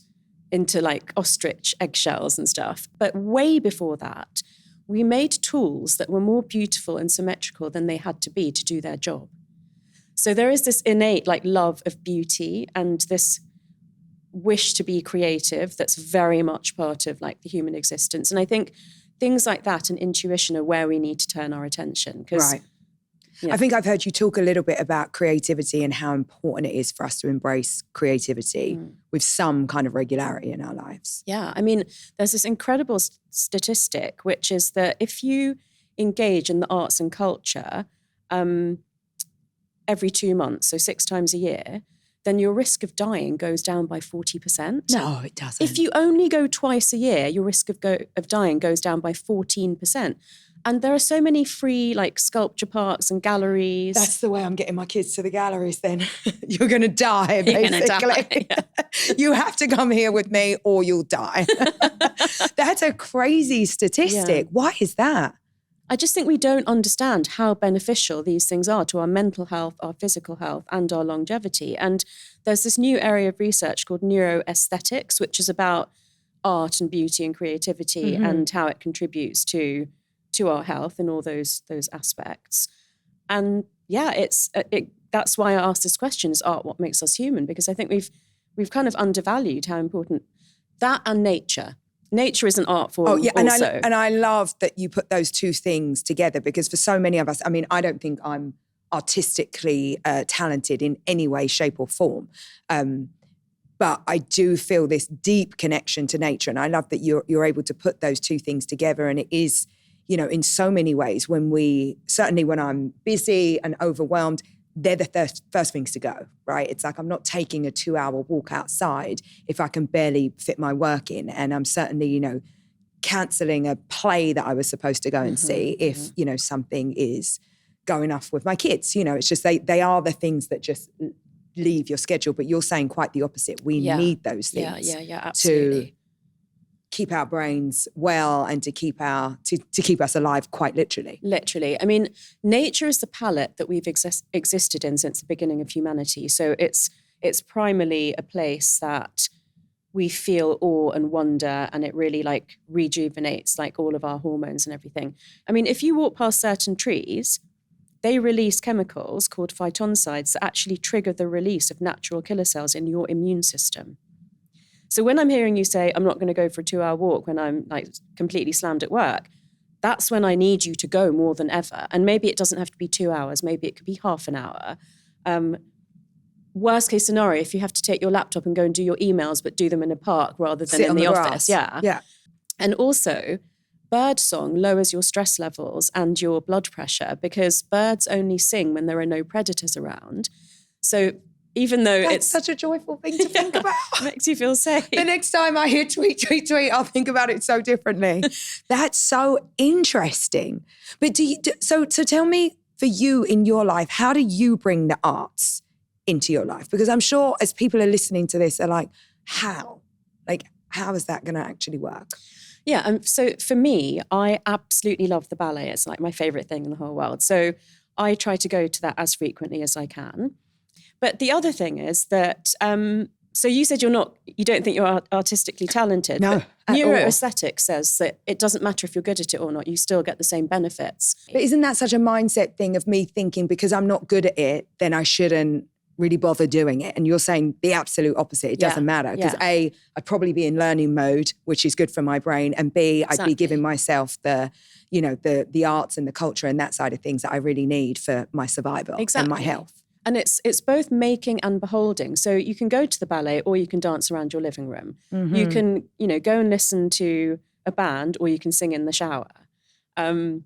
into like ostrich eggshells and stuff. But way before that, we made tools that were more beautiful and symmetrical than they had to be to do their job. So there is this innate like love of beauty and this wish to be creative that's very much part of like the human existence. And I think things like that and intuition are where we need to turn our attention. Right. Yeah. I think I've heard you talk a little bit about creativity and how important it is for us to embrace creativity with some kind of regularity in our lives. Yeah, I mean, there's this incredible statistic, which is that if you engage in the arts and culture every 2 months, so 6 times a year, then your risk of dying goes down by 40%. No, it doesn't. If you only go twice a year, your risk of dying goes down by 14%. And there are so many free like sculpture parks and galleries. That's the way I'm getting my kids to the galleries then. You're going to die, basically. You have to come here with me or you'll die. That's a crazy statistic. Yeah. Why is that? I just think we don't understand how beneficial these things are to our mental health, our physical health, and our longevity. And there's this new area of research called neuroaesthetics, which is about art and beauty and creativity and how it contributes to our health in all those aspects. And yeah, that's why I asked this question, is art what makes us human? Because I think we've kind of undervalued how important that and nature. Nature is an art form also. And I love that you put those two things together, because for so many of us, I mean, I don't think I'm artistically talented in any way, shape or form. But I do feel this deep connection to nature. And I love that you're able to put those two things together. And it is, you know, in so many ways, certainly when I'm busy and overwhelmed, they're the first things to go, right? It's like I'm not taking a 2-hour walk outside if I can barely fit my work in. And I'm certainly, you know, cancelling a play that I was supposed to go and see if, you know, something is going off with my kids. You know, it's just they are the things that just leave your schedule. But you're saying quite the opposite. We need those things absolutely. to keep our brains well and to keep us alive, quite literally. Literally. I mean, nature is the palette that we've existed in since the beginning of humanity. So it's primarily a place that we feel awe and wonder, and it really like rejuvenates like all of our hormones and everything. I mean, if you walk past certain trees, they release chemicals called phytoncides that actually trigger the release of natural killer cells in your immune system. So when I'm hearing you say, I'm not going to go for a 2-hour walk when I'm like completely slammed at work, that's when I need you to go more than ever. And maybe it doesn't have to be 2 hours. Maybe it could be half an hour. worst case scenario, if you have to take your laptop and go and do your emails, but do them in a park rather than Sit in the grass. office. Yeah. Yeah. And also, bird song lowers your stress levels and your blood pressure because birds only sing when there are no predators around. So even though That's such a joyful thing to think about. It makes you feel safe. The next time I hear tweet, tweet, tweet, I'll think about it so differently. That's so interesting. But so tell me, for you in your life, how do you bring the arts into your life? Because I'm sure as people are listening to this, they're like, how? Like, how is that going to actually work? Yeah, so for me, I absolutely love the ballet. It's like my favorite thing in the whole world. So I try to go to that as frequently as I can. But the other thing is that, so you said you don't think you're artistically talented. No, but neuroaesthetics says that it doesn't matter if you're good at it or not, you still get the same benefits. But isn't that such a mindset thing of me thinking because I'm not good at it, then I shouldn't really bother doing it? And you're saying the absolute opposite. It doesn't matter. Because A, I'd probably be in learning mode, which is good for my brain. And B, I'd be giving myself the arts and the culture and that side of things that I really need for my survival and my health. And it's both making and beholding. So you can go to the ballet or you can dance around your living room. Mm-hmm. You can, go and listen to a band or you can sing in the shower. I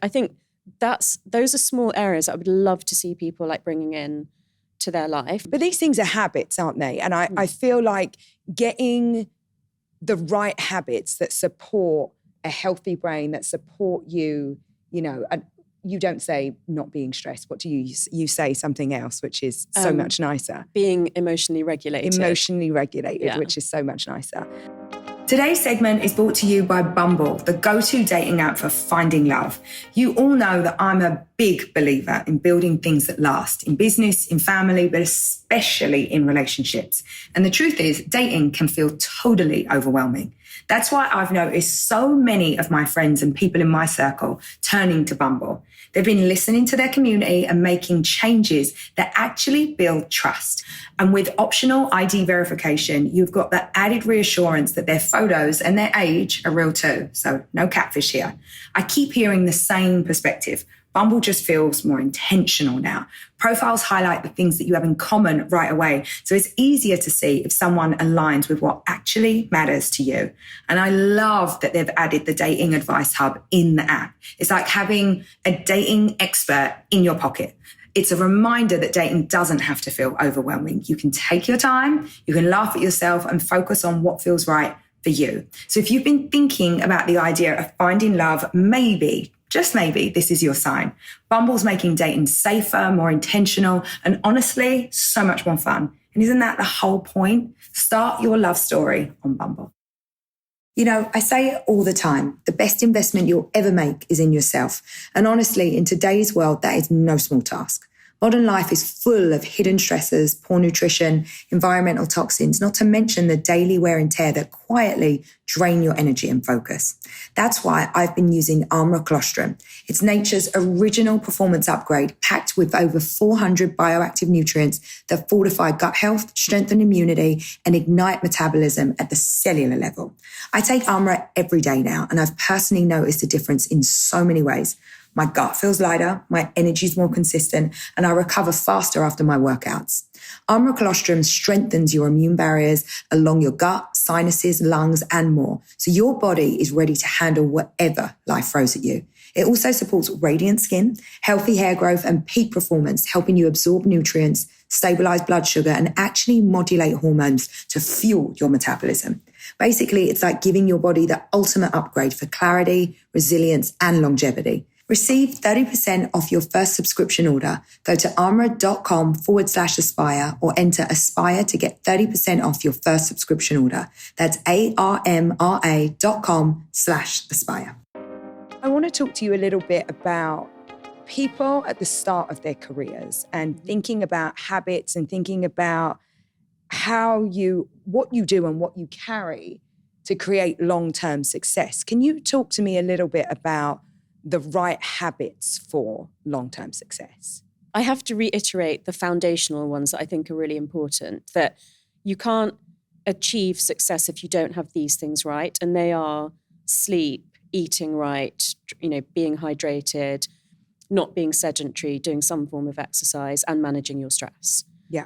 think those are small areas that I would love to see people like bringing in to their life. But these things are habits, aren't they? And I feel like getting the right habits that support a healthy brain, that support you, and you don't say not being stressed. What do you say something else, which is so much nicer? Being emotionally regulated. Which is so much nicer. Today's segment is brought to you by Bumble, the go-to dating app for finding love. You all know that I'm a big believer in building things that last, in business, in family, but especially in relationships. And the truth is, dating can feel totally overwhelming. That's why I've noticed so many of my friends and people in my circle turning to Bumble. They've been listening to their community and making changes that actually build trust. And with optional ID verification, you've got the added reassurance that their photos and their age are real too. So no catfish here. I keep hearing the same perspective. Bumble just feels more intentional now. Profiles highlight the things that you have in common right away. So it's easier to see if someone aligns with what actually matters to you. And I love that they've added the dating advice hub in the app. It's like having a dating expert in your pocket. It's a reminder that dating doesn't have to feel overwhelming. You can take your time, you can laugh at yourself and focus on what feels right for you. So if you've been thinking about the idea of finding love, maybe, just maybe, this is your sign. Bumble's making dating safer, more intentional, and honestly, so much more fun. And isn't that the whole point? Start your love story on Bumble. I say it all the time. The best investment you'll ever make is in yourself. And honestly, in today's world, that is no small task. Modern life is full of hidden stressors, poor nutrition, environmental toxins, not to mention the daily wear and tear that quietly drain your energy and focus. That's why I've been using Armor Colostrum. It's nature's original performance upgrade, packed with over 400 bioactive nutrients that fortify gut health, strengthen immunity, and ignite metabolism at the cellular level. I take Armor every day now, and I've personally noticed a difference in so many ways. My gut feels lighter, my energy is more consistent, and I recover faster after my workouts. Armor Colostrum strengthens your immune barriers along your gut, sinuses, lungs, and more, so your body is ready to handle whatever life throws at you. It also supports radiant skin, healthy hair growth, and peak performance, helping you absorb nutrients, stabilize blood sugar, and actually modulate hormones to fuel your metabolism. Basically, it's like giving your body the ultimate upgrade for clarity, resilience, and longevity. Receive 30% off your first subscription order. Go to armor.com/aspire or enter aspire to get 30% off your first subscription order. That's armra.com/aspire. I want to talk to you a little bit about people at the start of their careers and thinking about habits and thinking about what you do and what you carry to create long-term success. Can you talk to me a little bit about the right habits for long-term success? I have to reiterate the foundational ones that I think are really important, that you can't achieve success if you don't have these things right. And they are sleep, eating right, being hydrated, not being sedentary, doing some form of exercise, and managing your stress. Yeah.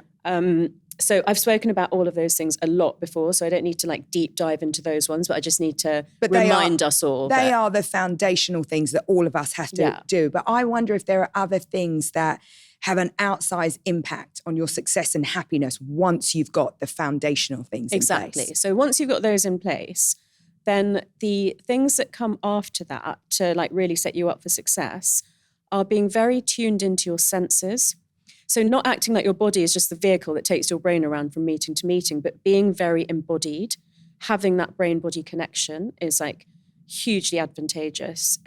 So I've spoken about all of those things a lot before, so I don't need to like deep dive into those ones, but I just need to remind us all. They are the foundational things that all of us have to do. But I wonder if there are other things that have an outsized impact on your success and happiness once you've got the foundational things in place. So once you've got those in place, then the things that come after that to like really set you up for success are being very tuned into your senses. So not acting like your body is just the vehicle that takes your brain around from meeting to meeting, but being very embodied, having that brain-body connection is like hugely advantageous.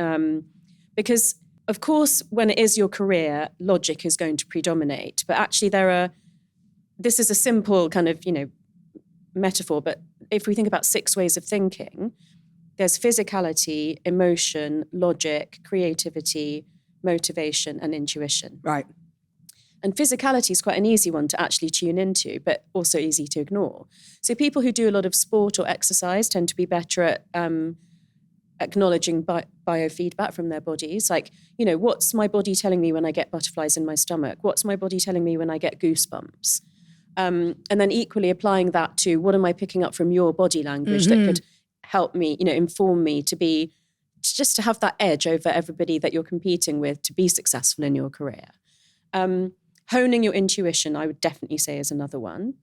Because of course, when it is your career, logic is going to predominate. But actually this is a simple kind of, metaphor, but if we think about 6 ways of thinking, there's physicality, emotion, logic, creativity, motivation, and intuition. Right. And physicality is quite an easy one to actually tune into, but also easy to ignore. So people who do a lot of sport or exercise tend to be better at acknowledging biofeedback from their bodies. Like, what's my body telling me when I get butterflies in my stomach? What's my body telling me when I get goosebumps? And then equally applying that to what am I picking up from your body language that could help me, inform me to have that edge over everybody that you're competing with to be successful in your career. Honing your intuition, I would definitely say, is another one.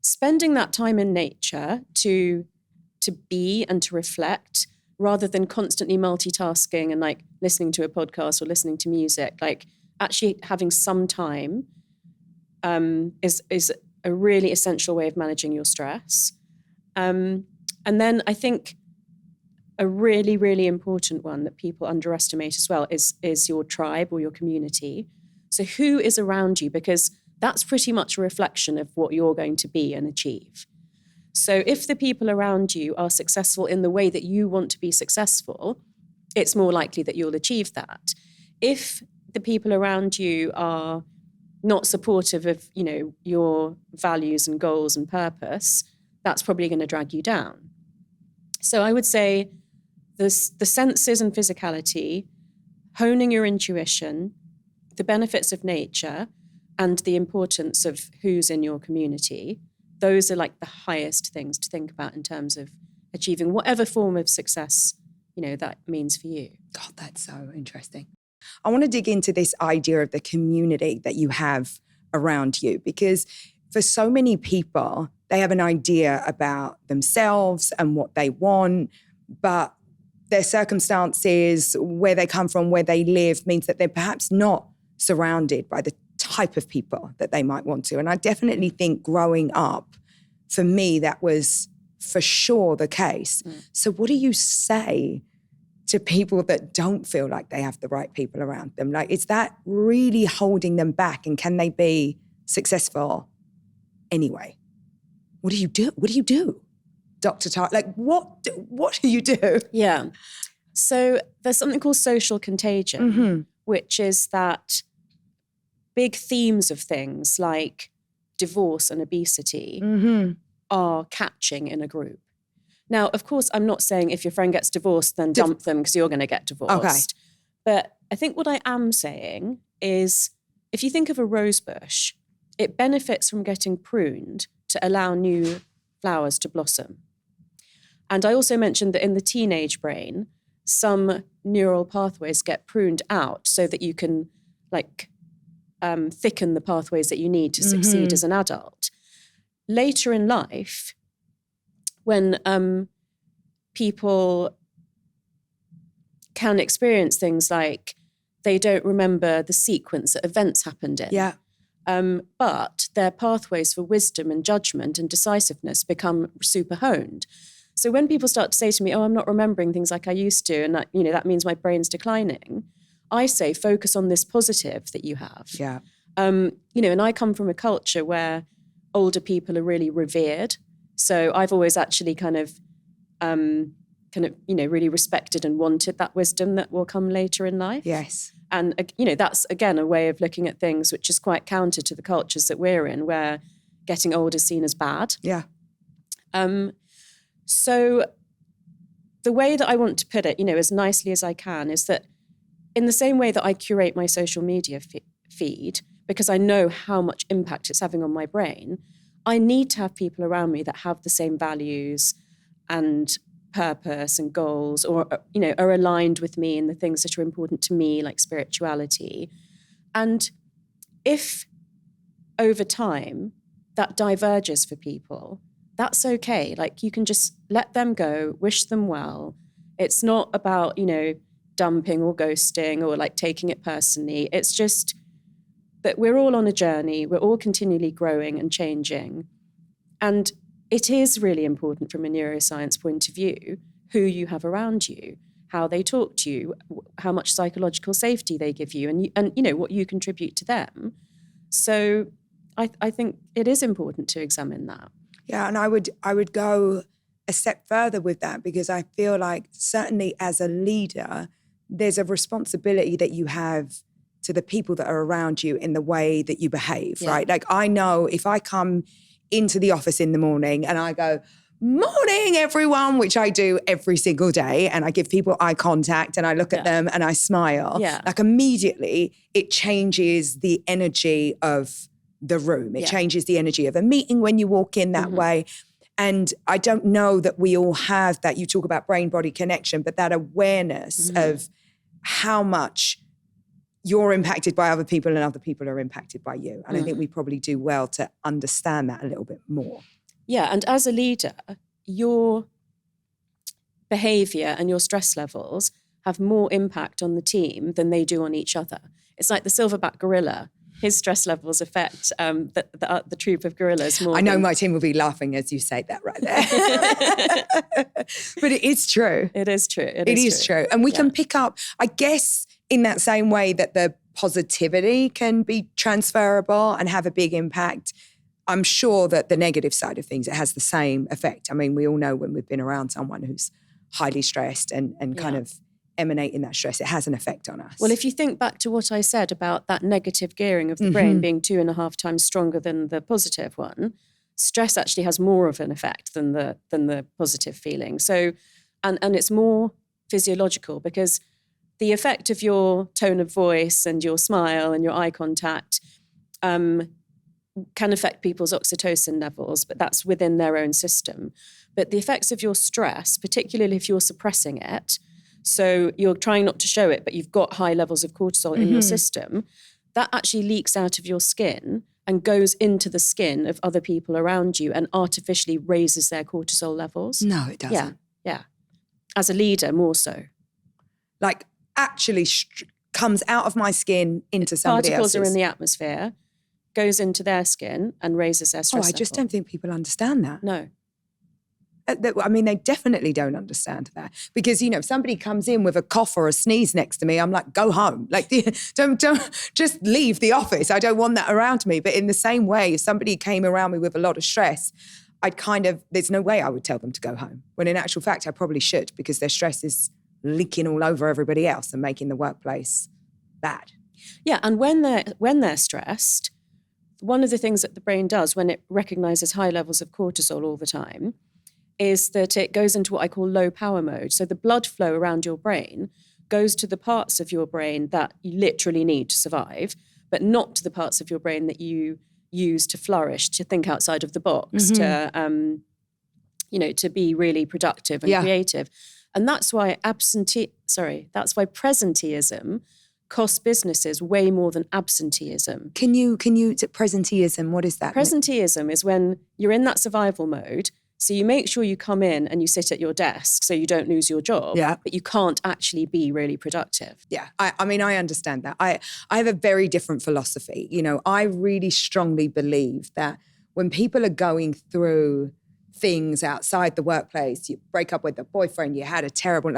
Spending that time in nature to be and to reflect rather than constantly multitasking and like listening to a podcast or listening to music, like actually having some time is a really essential way of managing your stress. And then I think a really, really important one that people underestimate as well is your tribe or your community. So who is around you? Because that's pretty much a reflection of what you're going to be and achieve. So if the people around you are successful in the way that you want to be successful, it's more likely that you'll achieve that. If the people around you are not supportive of, your values and goals and purpose, that's probably going to drag you down. So I would say the senses and physicality, honing your intuition, the benefits of nature, and the importance of who's in your community, those are like the highest things to think about in terms of achieving whatever form of success, that means for you. God, that's so interesting. I want to dig into this idea of the community that you have around you, because for so many people, they have an idea about themselves and what they want, but their circumstances, where they come from, where they live, means that they're perhaps not surrounded by the type of people that they might want to. And I definitely think growing up, for me, that was for sure the case. So what do you say to people that don't feel like they have the right people around them? Like, is that really holding them back? And can they be successful anyway? What do you do? What do you do? Dr. Tart, like what do you do? Yeah. So there's something called social contagion, which is that big themes of things like divorce and obesity are catching in a group. Now, of course, I'm not saying if your friend gets divorced, then dump them because you're going to get divorced. Okay. But I think what I am saying is if you think of a rose bush, it benefits from getting pruned to allow new flowers to blossom. And I also mentioned that in the teenage brain, some neural pathways get pruned out so that you can thicken the pathways that you need to succeed as an adult. Later in life, when people can experience things like they don't remember the sequence that events happened in. But their pathways for wisdom and judgment and decisiveness become super honed. So when people start to say to me, I'm not remembering things like I used to, and that means my brain's declining, I say, focus on this positive that you have. And I come from a culture where older people are really revered. So I've always actually kind of really respected and wanted that wisdom that will come later in life. Yes. And, that's, again, a way of looking at things which is quite counter to the cultures that we're in, where getting old is seen as bad. Yeah. So the way that I want to put it, as nicely as I can, is that in the same way that I curate my social media feed, because I know how much impact it's having on my brain, I need to have people around me that have the same values and purpose and goals, or, you know, are aligned with me in the things that are important to me, like spirituality. And if over time that diverges for people, that's okay. Like, you can just let them go, wish them well. It's not about, you know, dumping or ghosting or like taking it personally. It's just that we're all on a journey. We're all continually growing and changing. And it is really important from a neuroscience point of view who you have around you, how they talk to you, how much psychological safety they give you, and you know, what you contribute to them. So I think it is important to examine that. Yeah, and I would go a step further with that, because I feel like certainly as a leader, there's a responsibility that you have to the people that are around you in the way that you behave, right? Like, I know if I come into the office in the morning and I go, "Morning, everyone," which I do every single day, and I give people eye contact and I look at them and I smile, like immediately it changes the energy of the room. It changes the energy of a meeting when you walk in that way. And I don't know that we all have that. You talk about brain-body connection, but that awareness of how much you're impacted by other people and other people are impacted by you. And I think we probably do well to understand that a little bit more. Yeah, and as a leader, your behavior and your stress levels have more impact on the team than they do on each other. It's like the silverback gorilla. His stress levels affect the troop of gorillas more. I know my team will be laughing as you say that right there. But it is true. It is true. It is true. And we can pick up, I guess, in that same way that the positivity can be transferable and have a big impact, I'm sure that the negative side of things, it has the same effect. I mean, we all know when we've been around someone who's highly stressed and kind of emanating that stress, it has an effect on us. Well, if you think back to what I said about that negative gearing of the brain being 2.5 times stronger than the positive one, stress actually has more of an effect than the positive feeling. So, and it's more physiological, because the effect of your tone of voice and your smile and your eye contact can affect people's oxytocin levels, but that's within their own system. But the effects of your stress, particularly if you're suppressing it, so you're trying not to show it, but you've got high levels of cortisol in your system, that actually leaks out of your skin and goes into the skin of other people around you and artificially raises their cortisol levels. No, it doesn't. Yeah. As a leader, more so. Like, actually comes out of my skin into somebody else's. Particles are in the atmosphere, goes into their skin and raises their stress I just level. don't think people understand that. No. I mean, they definitely don't understand that, because, you know, if somebody comes in with a cough or a sneeze next to me, I'm like, go home. Like, don't just leave the office. I don't want that around me. But in the same way, if somebody came around me with a lot of stress, there's no way I would tell them to go home. When in actual fact, I probably should, because their stress is leaking all over everybody else and making the workplace bad. Yeah, and when they're stressed, one of the things that the brain does when it recognizes high levels of cortisol all the time is that it goes into what I call low power mode. So the blood flow around your brain goes to the parts of your brain that you literally need to survive, but not to the parts of your brain that you use to flourish, to think outside of the box, to to be really productive and creative. And that's why presenteeism costs businesses way more than absenteeism. Can you presenteeism, what is that? Presenteeism is when you're in that survival mode. So you make sure you come in and you sit at your desk so you don't lose your job, but you can't actually be really productive. Yeah, I mean, I understand that. I have a very different philosophy. You know, I really strongly believe that when people are going through things outside the workplace, you break up with a boyfriend, you had a terrible,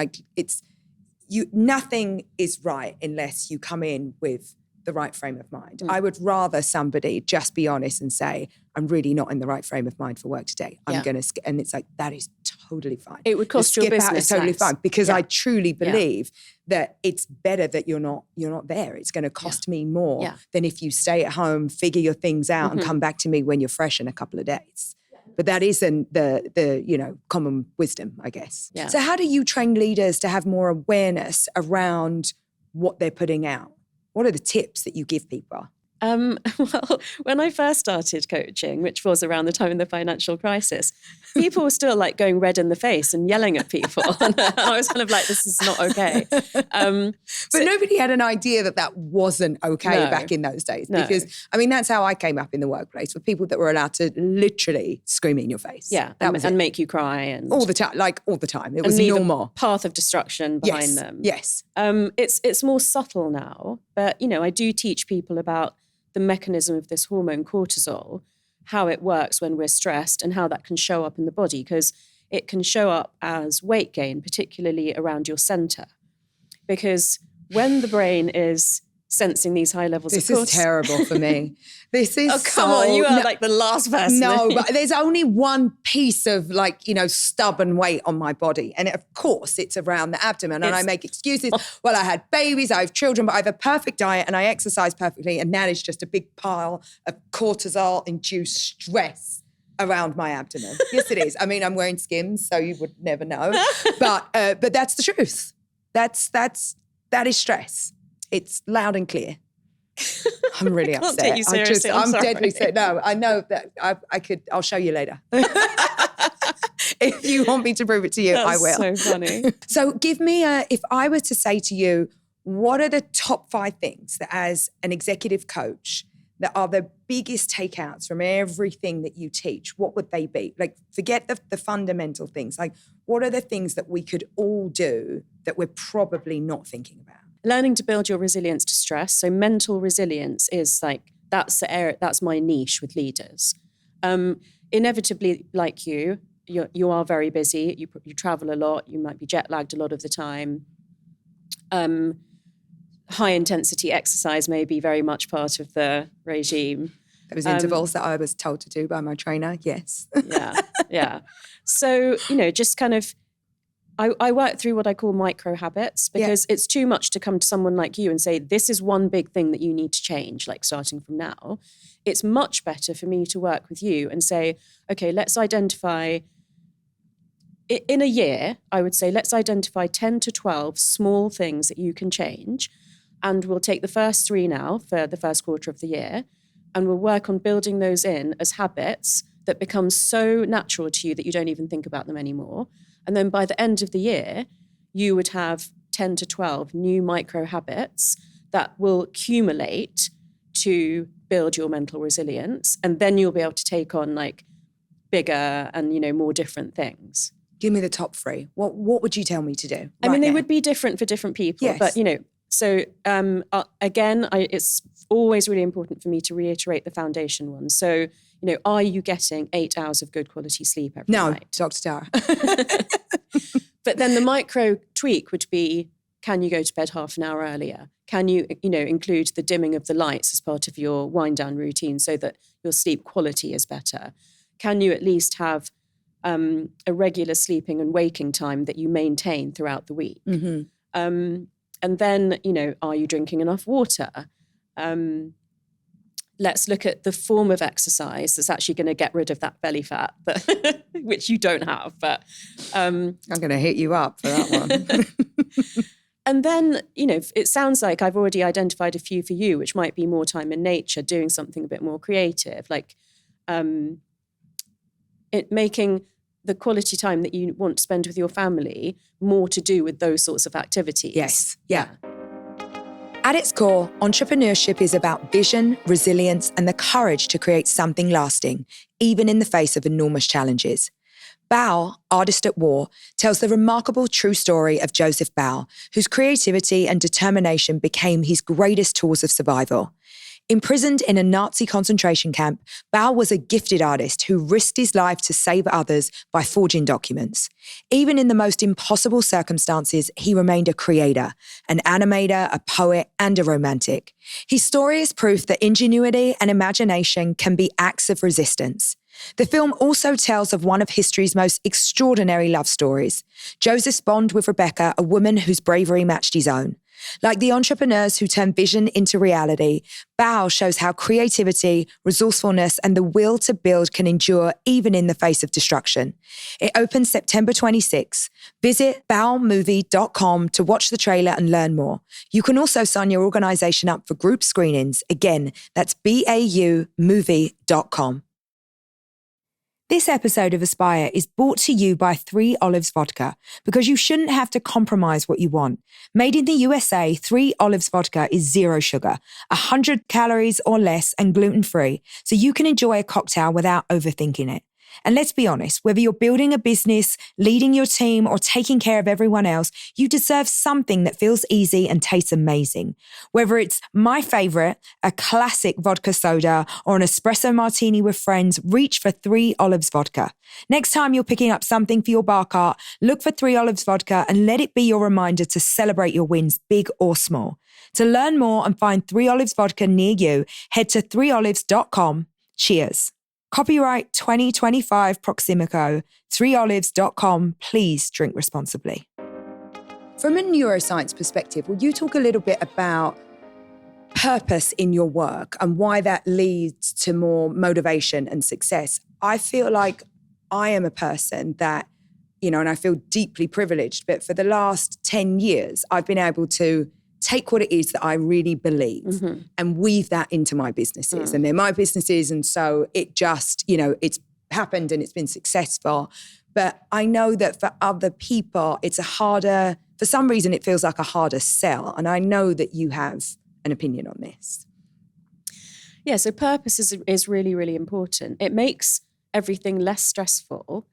nothing is right unless you come in with the right frame of mind. I would rather somebody just be honest and say, I'm really not in the right frame of mind for work today. I'm going to, and it's like, that is totally fine. It would cost your business is totally less. fine, because I truly believe that it's better that you're not there. It's going to cost me more than if you stay at home, figure your things out and come back to me when you're fresh in a couple of days. But that isn't the common wisdom, I guess. Yeah. So how do you train leaders to have more awareness around what they're putting out? What are the tips that you give people? Well, when I first started coaching, which was around the time of the financial crisis, people were still like going red in the face and yelling at people. And I was kind of like, this is not okay. But nobody had an idea that that wasn't okay back in those days. Because, I mean, that's how I came up in the workplace, with people that were allowed to literally scream in your face. Yeah, and make you cry. And all the time. It was normal. Path of destruction behind them. Yes. It's more subtle now. But, I do teach people about the mechanism of this hormone cortisol, how it works when we're stressed and how that can show up in the body, because it can show up as weight gain, particularly around your center. Because when the brain is sensing these high levels of cortisol... This is terrible for me. This is come on, you are like the last person. No, but there's only one piece of stubborn weight on my body. And of course, it's around the abdomen. And I make excuses. Well, I had babies, I have children, but I have a perfect diet and I exercise perfectly. And that is just a big pile of cortisol-induced stress around my abdomen. Yes, it is. I mean, I'm wearing Skims, so you would never know. But that's the truth. That is stress. It's loud and clear. I'm really upset. Take you seriously. I'm deadly sick. No, I know that I'll show you later. If you want me to prove it to you, I will. That's so funny. So give me if I were to say to you, what are the top 5 things that as an executive coach that are the biggest takeouts from everything that you teach, what would they be? Like, forget the fundamental things. Like, what are the things that we could all do that we're probably not thinking about? Learning to build your resilience to stress. So mental resilience is that's the area, that's my niche with leaders. Inevitably, like you are very busy. You travel a lot. You might be jet lagged a lot of the time. High intensity exercise may be very much part of the regime. Those intervals that I was told to do by my trainer, yes. Yeah. So, just kind of, I work through what I call micro habits, because it's too much to come to someone like you and say, this is one big thing that you need to change, like starting from now. It's much better for me to work with you and say, okay, let's identify, in a year, I would say, let's identify 10 to 12 small things that you can change. And we'll take the first 3 now for the first quarter of the year, and we'll work on building those in as habits that become so natural to you that you don't even think about them anymore. And then by the end of the year, you would have 10 to 12 new micro habits that will accumulate to build your mental resilience. And then you'll be able to take on bigger and, more different things. Give me the top 3. What would you tell me to do? They would be different for different people. Yes. But, so again, it's always really important for me to reiterate the foundation ones. So, are you getting 8 hours of good quality sleep every night? No, Dr. Tara. But then the micro tweak would be, can you go to bed half an hour earlier? Can you, include the dimming of the lights as part of your wind down routine so that your sleep quality is better? Can you at least have a regular sleeping and waking time that you maintain throughout the week? Mm-hmm. And then, are you drinking enough water? Let's look at the form of exercise that's actually going to get rid of that belly fat, which you don't have. But I'm going to hit you up for that one. And then, it sounds like I've already identified a few for you, which might be more time in nature, doing something a bit more creative, like making the quality time that you want to spend with your family more to do with those sorts of activities. Yes. Yeah. At its core, entrepreneurship is about vision, resilience, and the courage to create something lasting, even in the face of enormous challenges. Bao, Artist at War, tells the remarkable true story of Joseph Bao, whose creativity and determination became his greatest tools of survival. Imprisoned in a Nazi concentration camp, Bao was a gifted artist who risked his life to save others by forging documents. Even in the most impossible circumstances, he remained a creator, an animator, a poet, and a romantic. His story is proof that ingenuity and imagination can be acts of resistance. The film also tells of one of history's most extraordinary love stories, Joseph's bond with Rebecca, a woman whose bravery matched his own. Like the entrepreneurs who turn vision into reality, Bao shows how creativity, resourcefulness, and the will to build can endure even in the face of destruction. It opens September 26. Visit baomovie.com to watch the trailer and learn more. You can also sign your organization up for group screenings. Again, that's BAUmovie.com. This episode of Aspire is brought to you by 3 Olives Vodka, because you shouldn't have to compromise what you want. Made in the USA, 3 Olives Vodka is 0 sugar, 100 calories or less, and gluten-free, so you can enjoy a cocktail without overthinking it. And let's be honest, whether you're building a business, leading your team, or taking care of everyone else, you deserve something that feels easy and tastes amazing. Whether it's my favorite, a classic vodka soda, or an espresso martini with friends, reach for 3 Olives Vodka. Next time you're picking up something for your bar cart, look for 3 Olives Vodka and let it be your reminder to celebrate your wins, big or small. To learn more and find 3 Olives Vodka near you, head to 3olives.com. Cheers. Copyright 2025 Proximico, 3olives.com. Please drink responsibly. From a neuroscience perspective, will you talk a little bit about purpose in your work and why that leads to more motivation and success? I feel like I am a person that, and I feel deeply privileged, but for the last 10 years, I've been able to take what it is that I really believe and weave that into my businesses. And they're my businesses. And so it just, it's happened and it's been successful. But I know that for other people, it's for some reason, it feels like a harder sell. And I know that you have an opinion on this. Yeah, so purpose is really, really important. It makes everything less stressful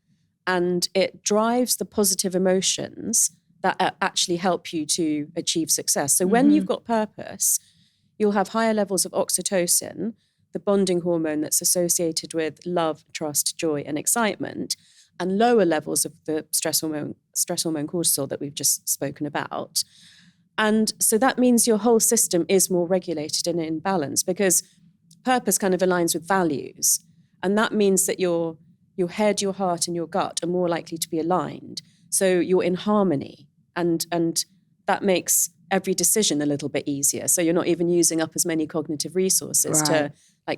and it drives the positive emotions that actually help you to achieve success. So when you've got purpose, you'll have higher levels of oxytocin, the bonding hormone that's associated with love, trust, joy, and excitement, and lower levels of the stress hormone cortisol that we've just spoken about. And so that means your whole system is more regulated and in balance, because purpose kind of aligns with values. And that means that your head, your heart, and your gut are more likely to be aligned. So you're in harmony. And that makes every decision a little bit easier. So you're not even using up as many cognitive resources to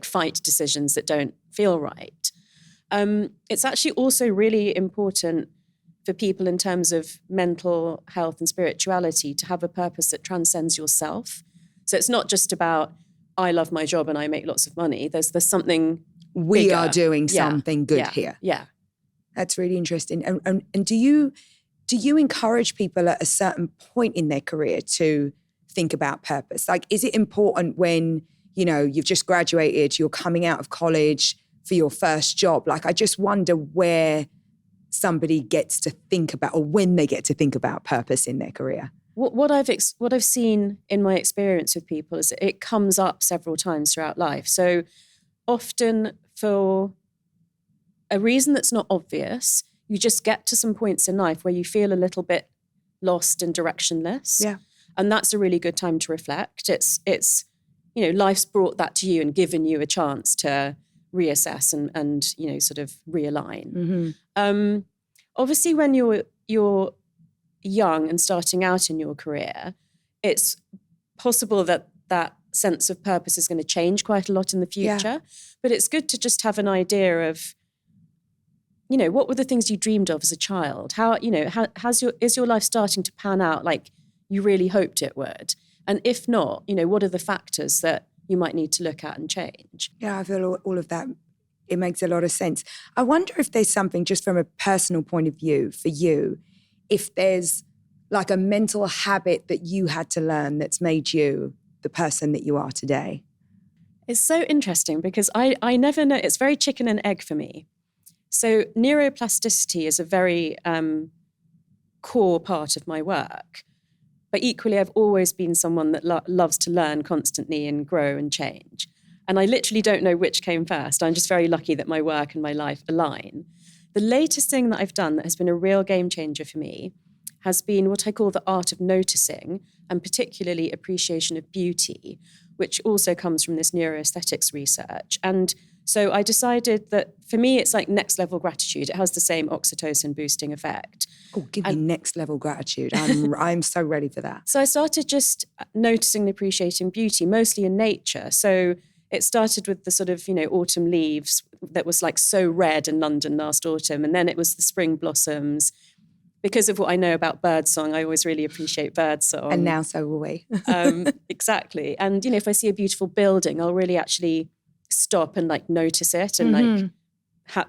fight decisions that don't feel right. It's actually also really important for people in terms of mental health and spirituality to have a purpose that transcends yourself. So it's not just about, I love my job and I make lots of money. There's something we bigger. are doing something good here. Yeah. That's really interesting. And do you encourage people at a certain point in their career to think about purpose? Like, is it important when, you've just graduated, you're coming out of college for your first job? Like, I just wonder where somebody gets to think about, or when they get to think about purpose in their career. What I've seen in my experience with people is it comes up several times throughout life. So often for a reason that's not obvious, you just get to some points in life where you feel a little bit lost and directionless. Yeah. And that's a really good time to reflect. It's life's brought that to you and given you a chance to reassess and sort of realign. Obviously, when you're young and starting out in your career, it's possible that sense of purpose is going to change quite a lot in the future. Yeah. But it's good to just have an idea of, what were the things you dreamed of as a child? How, is your life starting to pan out like you really hoped it would? And if not, what are the factors that you might need to look at and change? Yeah, I feel all of that. It makes a lot of sense. I wonder if there's something just from a personal point of view for you, if there's like a mental habit that you had to learn that's made you the person that you are today. It's so interesting because I never know. It's very chicken and egg for me. So neuroplasticity is a very core part of my work. But equally, I've always been someone that loves to learn constantly and grow and change. And I literally don't know which came first. I'm just very lucky that my work and my life align. The latest thing that I've done that has been a real game changer for me has been what I call the art of noticing, and particularly appreciation of beauty, which also comes from this neuroaesthetics research. And So I decided that for me, it's like next level gratitude. It has the same oxytocin boosting effect. Oh, give me next level gratitude. I'm so ready for that. So I started just noticing and appreciating beauty, mostly in nature. So it started with the sort of, autumn leaves that was like so red in London last autumn. And then it was the spring blossoms. Because of what I know about birdsong, I always really appreciate birdsong. And now so will we. Exactly. And, if I see a beautiful building, I'll really actually stop and like notice it and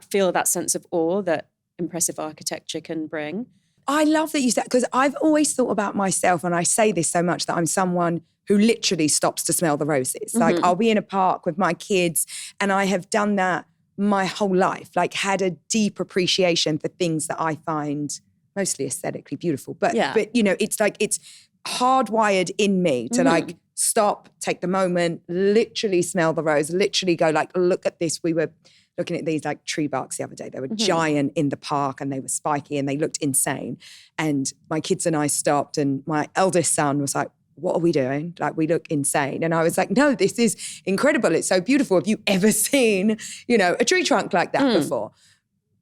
feel that sense of awe that impressive architecture can bring. I love that you said, because I've always thought about myself, and I say this so much, that I'm someone who literally stops to smell the roses. Like I'll be in a park with my kids, and I have done that my whole life, like had a deep appreciation for things that I find mostly aesthetically beautiful. But it's like, it's hardwired in me to like stop, take the moment, literally smell the rose, literally go like, look at this. We were looking at these like tree barks the other day. They were giant in the park and they were spiky and they looked insane. And my kids and I stopped, and my eldest son was like, what are we doing? Like, we look insane. And I was like, no, this is incredible. It's so beautiful. Have you ever seen, a tree trunk like that before?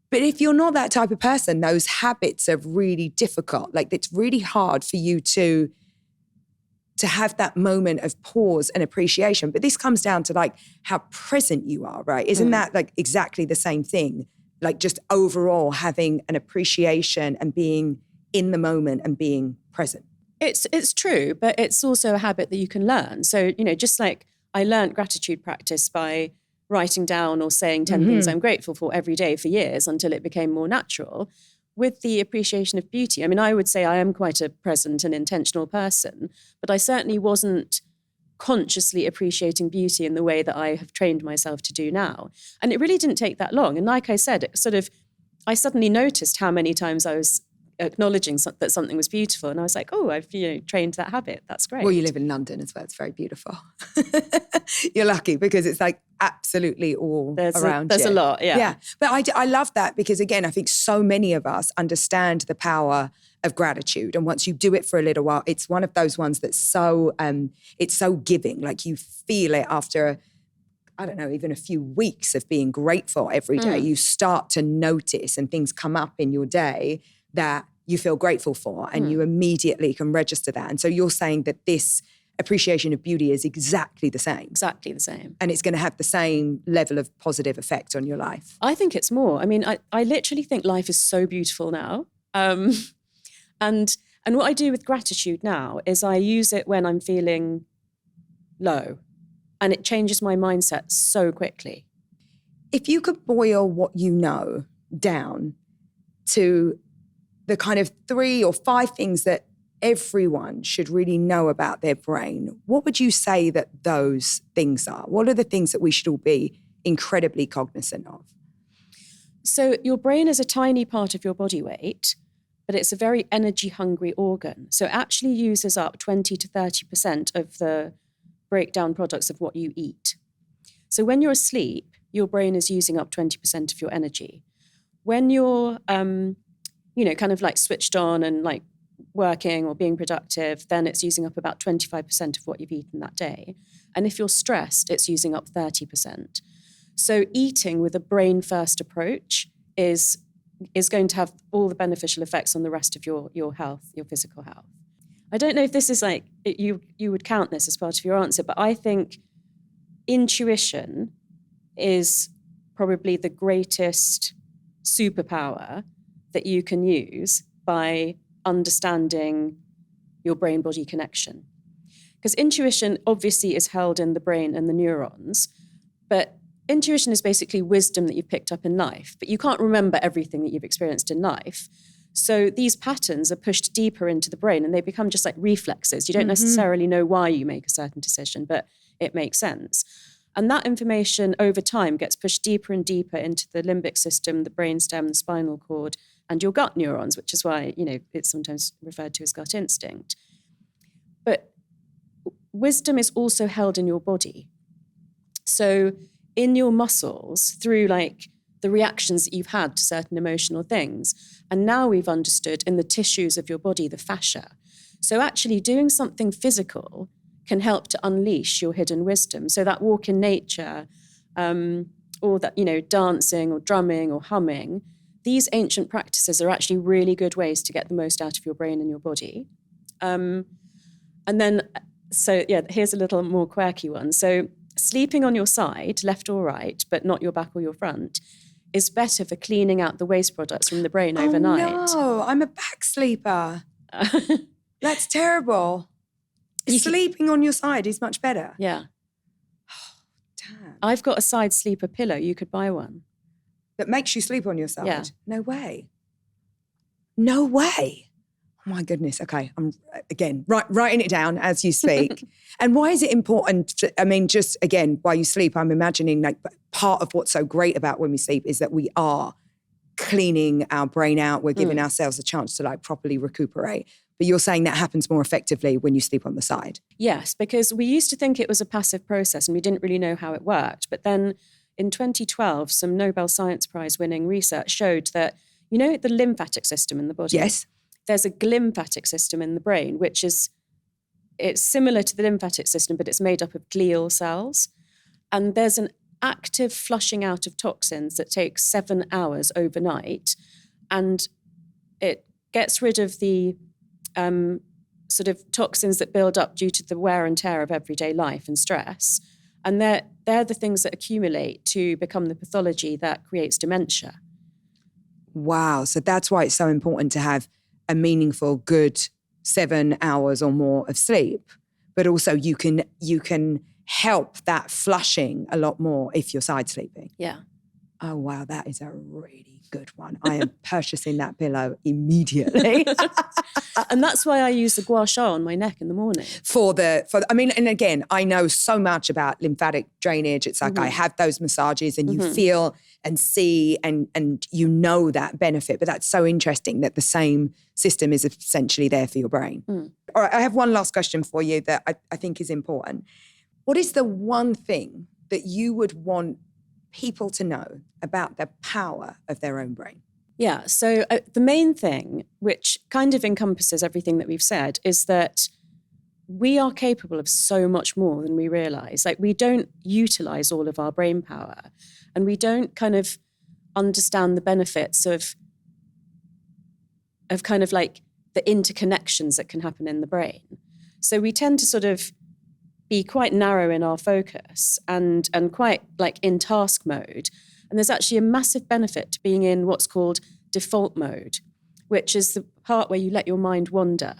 But if you're not that type of person, those habits are really difficult. Like, it's really hard for you to have that moment of pause and appreciation. But this comes down to like how present you are, right? Isn't that like exactly the same thing? Like just overall having an appreciation and being in the moment and being present. It's true, but it's also a habit that you can learn. So, just like I learned gratitude practice by writing down or saying 10 things I'm grateful for every day for years until it became more natural. With the appreciation of beauty, I mean, I would say I am quite a present and intentional person, but I certainly wasn't consciously appreciating beauty in the way that I have trained myself to do now. And it really didn't take that long. And like I said, I suddenly noticed how many times I was acknowledging that something was beautiful. And I was like, oh, I've trained that habit. That's great. Well, you live in London as well. It's very beautiful. You're lucky because it's like absolutely all around you. There's a lot, yeah. Yeah, but I love that because, again, I think so many of us understand the power of gratitude. And once you do it for a little while, it's one of those ones that's so, it's so giving. Like you feel it after, I don't know, even a few weeks of being grateful every day. You start to notice and things come up in your day that you feel grateful for, and you immediately can register that. And so you're saying that this appreciation of beauty is exactly the same. Exactly the same. And it's going to have the same level of positive effect on your life. I think it's more. I mean, I literally think life is so beautiful now. And what I do with gratitude now is I use it when I'm feeling low, and it changes my mindset so quickly. If you could boil what you know down to the kind of 3 or 5 things that everyone should really know about their brain, what would you say that those things are? What are the things that we should all be incredibly cognizant of? So your brain is a tiny part of your body weight, but it's a very energy-hungry organ. So it actually uses up 20 to 30% of the breakdown products of what you eat. So when you're asleep, your brain is using up 20% of your energy. When you're kind of like switched on and like working or being productive, then it's using up about 25% of what you've eaten that day. And if you're stressed, it's using up 30%. So eating with a brain-first approach is going to have all the beneficial effects on the rest of your health, your physical health. I don't know if this is like, you would count this as part of your answer, but I think intuition is probably the greatest superpower that you can use by understanding your brain-body connection. Because intuition obviously is held in the brain and the neurons, but intuition is basically wisdom that you've picked up in life, but you can't remember everything that you've experienced in life. So these patterns are pushed deeper into the brain and they become just like reflexes. You don't necessarily know why you make a certain decision, but it makes sense. And that information over time gets pushed deeper and deeper into the limbic system, the brainstem, the spinal cord, and your gut neurons, which is why, it's sometimes referred to as gut instinct. But wisdom is also held in your body. So in your muscles, through like the reactions that you've had to certain emotional things. And now we've understood in the tissues of your body, the fascia. So actually doing something physical can help to unleash your hidden wisdom. So that walk in nature, or that, dancing or drumming or humming, these ancient practices are actually really good ways to get the most out of your brain and your body. And then, here's a little more quirky one. So sleeping on your side, left or right, but not your back or your front, is better for cleaning out the waste products from the brain overnight. No, I'm a back sleeper. That's terrible. Sleeping on your side is much better. Yeah. Oh, damn. I've got a side sleeper pillow. You could buy one. That makes you sleep on your side? Yeah. No way. No way. Oh my goodness. Okay. I'm, again, writing it down as you speak. And why is it important? Just again, while you sleep, I'm imagining like part of what's so great about when we sleep is that we are cleaning our brain out. We're giving ourselves a chance to like properly recuperate. But you're saying that happens more effectively when you sleep on the side. Yes, because we used to think it was a passive process and we didn't really know how it worked. But then in 2012, some Nobel Science Prize winning research showed that, the lymphatic system in the body? Yes. There's a glymphatic system in the brain, it's similar to the lymphatic system, but it's made up of glial cells. And there's an active flushing out of toxins that takes 7 hours overnight. And it gets rid of the sort of toxins that build up due to the wear and tear of everyday life and stress. And they're the things that accumulate to become the pathology that creates dementia. Wow. So that's why it's so important to have a meaningful, good 7 hours or more of sleep. But also you can help that flushing a lot more if you're side sleeping. Yeah. Oh, wow. That is a really good one. I am purchasing that pillow immediately. And that's why I use the gua sha on my neck in the morning. And again, I know so much about lymphatic drainage. It's like I have those massages and you feel and see and that benefit. But that's so interesting that the same system is essentially there for your brain. All right, I have one last question for you that I think is important. What is the one thing that you would want people to know about the power of their own brain? Yeah, so the main thing, which kind of encompasses everything that we've said, is that we are capable of so much more than we realize. Like, we don't utilize all of our brain power, and we don't kind of understand the benefits of kind of like the interconnections that can happen in the brain. So we tend to sort of be quite narrow in our focus and quite like in task mode. And there's actually a massive benefit to being in what's called default mode, which is the part where you let your mind wander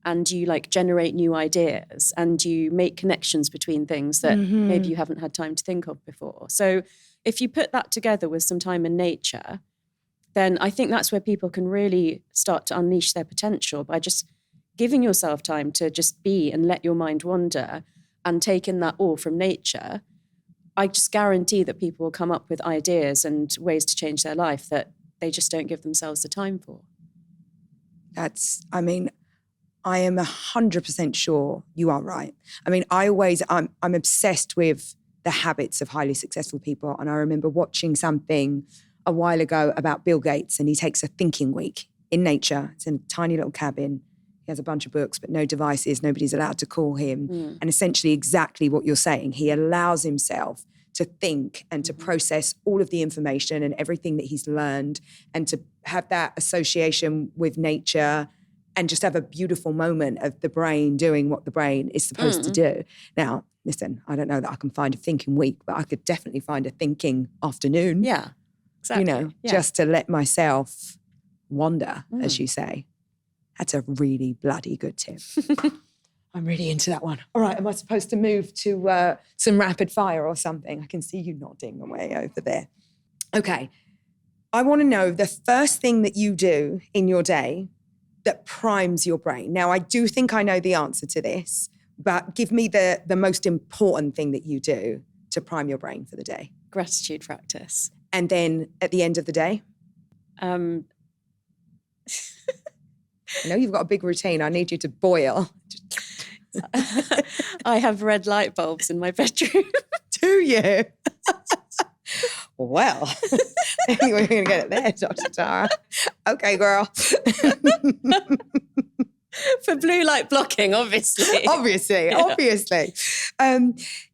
and you like generate new ideas and you make connections between things that maybe you haven't had time to think of before. So if you put that together with some time in nature, then I think that's where people can really start to unleash their potential by just giving yourself time to just be and let your mind wander and take in that all from nature. I just guarantee that people will come up with ideas and ways to change their life that they just don't give themselves the time for. I am 100% sure you are right. I'm obsessed with the habits of highly successful people. And I remember watching something a while ago about Bill Gates, and he takes a thinking week in nature. It's in a tiny little cabin. He has a bunch of books, but no devices. Nobody's allowed to call him. And essentially exactly what you're saying. He allows himself to think and to process all of the information and everything that he's learned and to have that association with nature and just have a beautiful moment of the brain doing what the brain is supposed to do. Now, listen, I don't know that I can find a thinking week, but I could definitely find a thinking afternoon. Yeah, exactly. Just to let myself wander, as you say. That's a really bloody good tip. I'm really into that one. All right, am I supposed to move to some rapid fire or something? I can see you nodding away over there. Okay, I want to know the first thing that you do in your day that primes your brain. Now, I do think I know the answer to this, but give me the most important thing that you do to prime your brain for the day. Gratitude practice. And then at the end of the day? I know you've got a big routine. I need you to boil. I have red light bulbs in my bedroom. Do you? Well, anyway, we're going to get it there, Dr. Tara. Okay, girl. For blue light blocking, obviously. Obviously.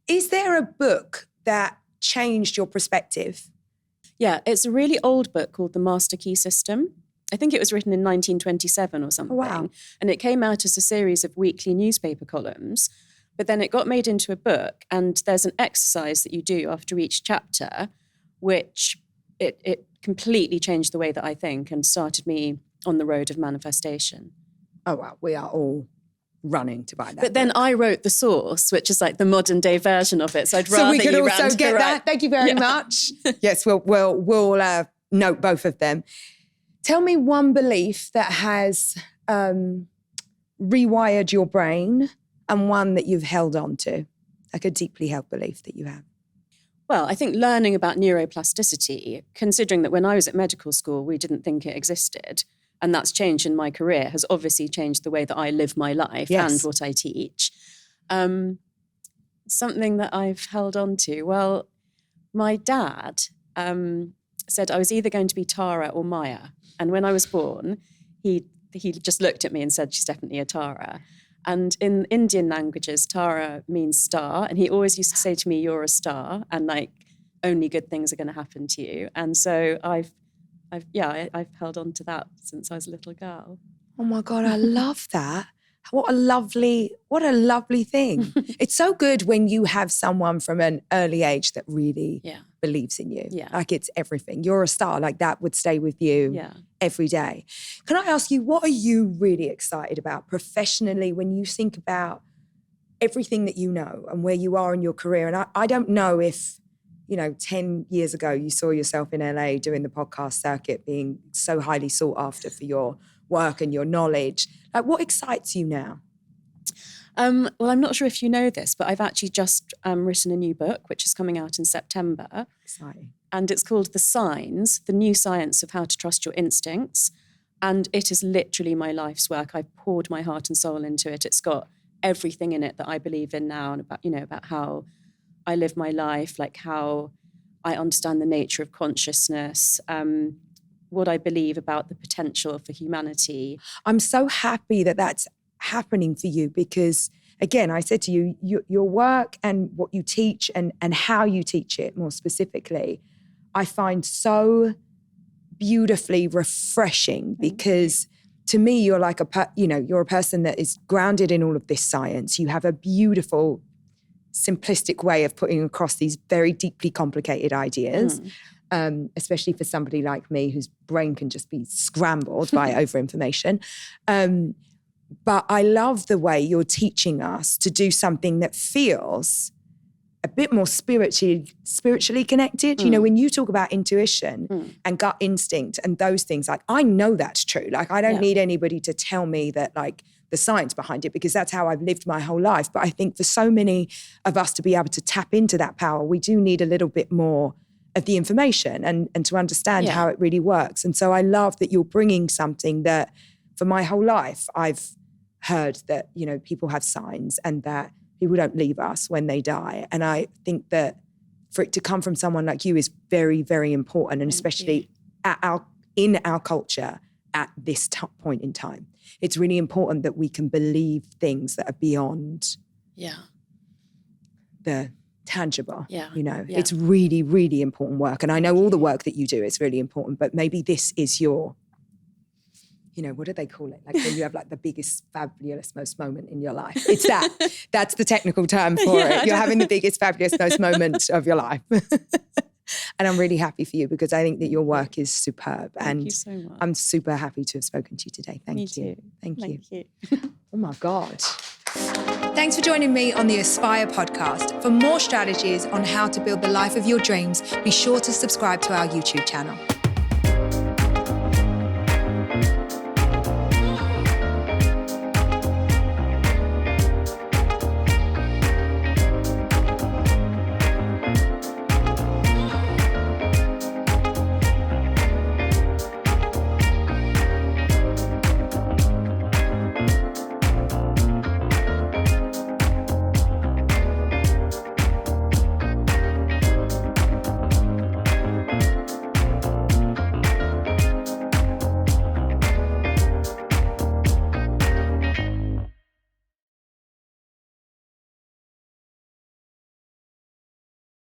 Is there a book that changed your perspective? Yeah, it's a really old book called The Master Key System. I think it was written in 1927 or something. Wow. And it came out as a series of weekly newspaper columns. But then it got made into a book, and there's an exercise that you do after each chapter, which it completely changed the way that I think and started me on the road of manifestation. Oh, wow. We are all running to buy that. But then I wrote The Source, which is like the modern day version of it. So I'd rather so we could you also ran to get the that. right. Thank you very much. Yes, we'll note both of them. Tell me one belief that has rewired your brain and one that you've held on to, like a deeply held belief that you have. Well, I think learning about neuroplasticity, considering that when I was at medical school, we didn't think it existed, and that's changed in my career, has obviously changed the way that I live my life and what I teach. Something that I've held on to, well, my dad said I was either going to be Tara or Maya. And when I was born, he just looked at me and said, she's definitely a Tara. And in Indian languages, Tara means star. And he always used to say to me, you're a star, and like only good things are going to happen to you. And so I've held on to that since I was a little girl. Oh my God, I love that. What a lovely thing. It's so good when you have someone from an early age that really believes in you. Yeah. Like it's everything. You're a star. Like that would stay with you every day. Can I ask you, what are you really excited about professionally when you think about everything that you know and where you are in your career? And I don't know if, 10 years ago you saw yourself in LA doing the podcast circuit, being so highly sought after for your work and your knowledge. Like, what excites you now? Well, I'm not sure if you know this, but I've actually just written a new book, which is coming out in September. Exciting. And it's called The Signs, The New Science of How to Trust Your Instincts. And it is literally my life's work. I poured my heart and soul into it. It's got everything in it that I believe in now, and about how I live my life, like how I understand the nature of consciousness, what I believe about the potential for humanity. I'm so happy that that's happening for you because, again, I said to you, your work and what you teach and how you teach it more specifically, I find so beautifully refreshing because to me, you're like you're a person that is grounded in all of this science. You have a beautiful, simplistic way of putting across these very deeply complicated ideas. Especially for somebody like me whose brain can just be scrambled by overinformation. But I love the way you're teaching us to do something that feels a bit more spiritually connected. When you talk about intuition and gut instinct and those things, like I know that's true. Like I don't need anybody to tell me that like the science behind it because that's how I've lived my whole life. But I think for so many of us to be able to tap into that power, we do need a little bit more of the information and to understand how it really works. And so I love that you're bringing something that for my whole life, I've heard that, people have signs and that people don't leave us when they die. And I think that for it to come from someone like you is very, very important. And especially in our culture at this point in time, it's really important that we can believe things that are beyond the tangible. It's really, really important work. And I know all the work that you do is really important, but maybe this is your, what do they call it? Like when you have like the biggest, fabulous, most moment in your life. It's that. That's the technical term for it. You're having the biggest, fabulous, most moment of your life. And I'm really happy for you because I think that your work is superb. Thank you so much. I'm super happy to have spoken to you today. Thank you. Too. Thank you. Oh my God. Thanks for joining me on the Aspire podcast. For more strategies on how to build the life of your dreams, be sure to subscribe to our YouTube channel.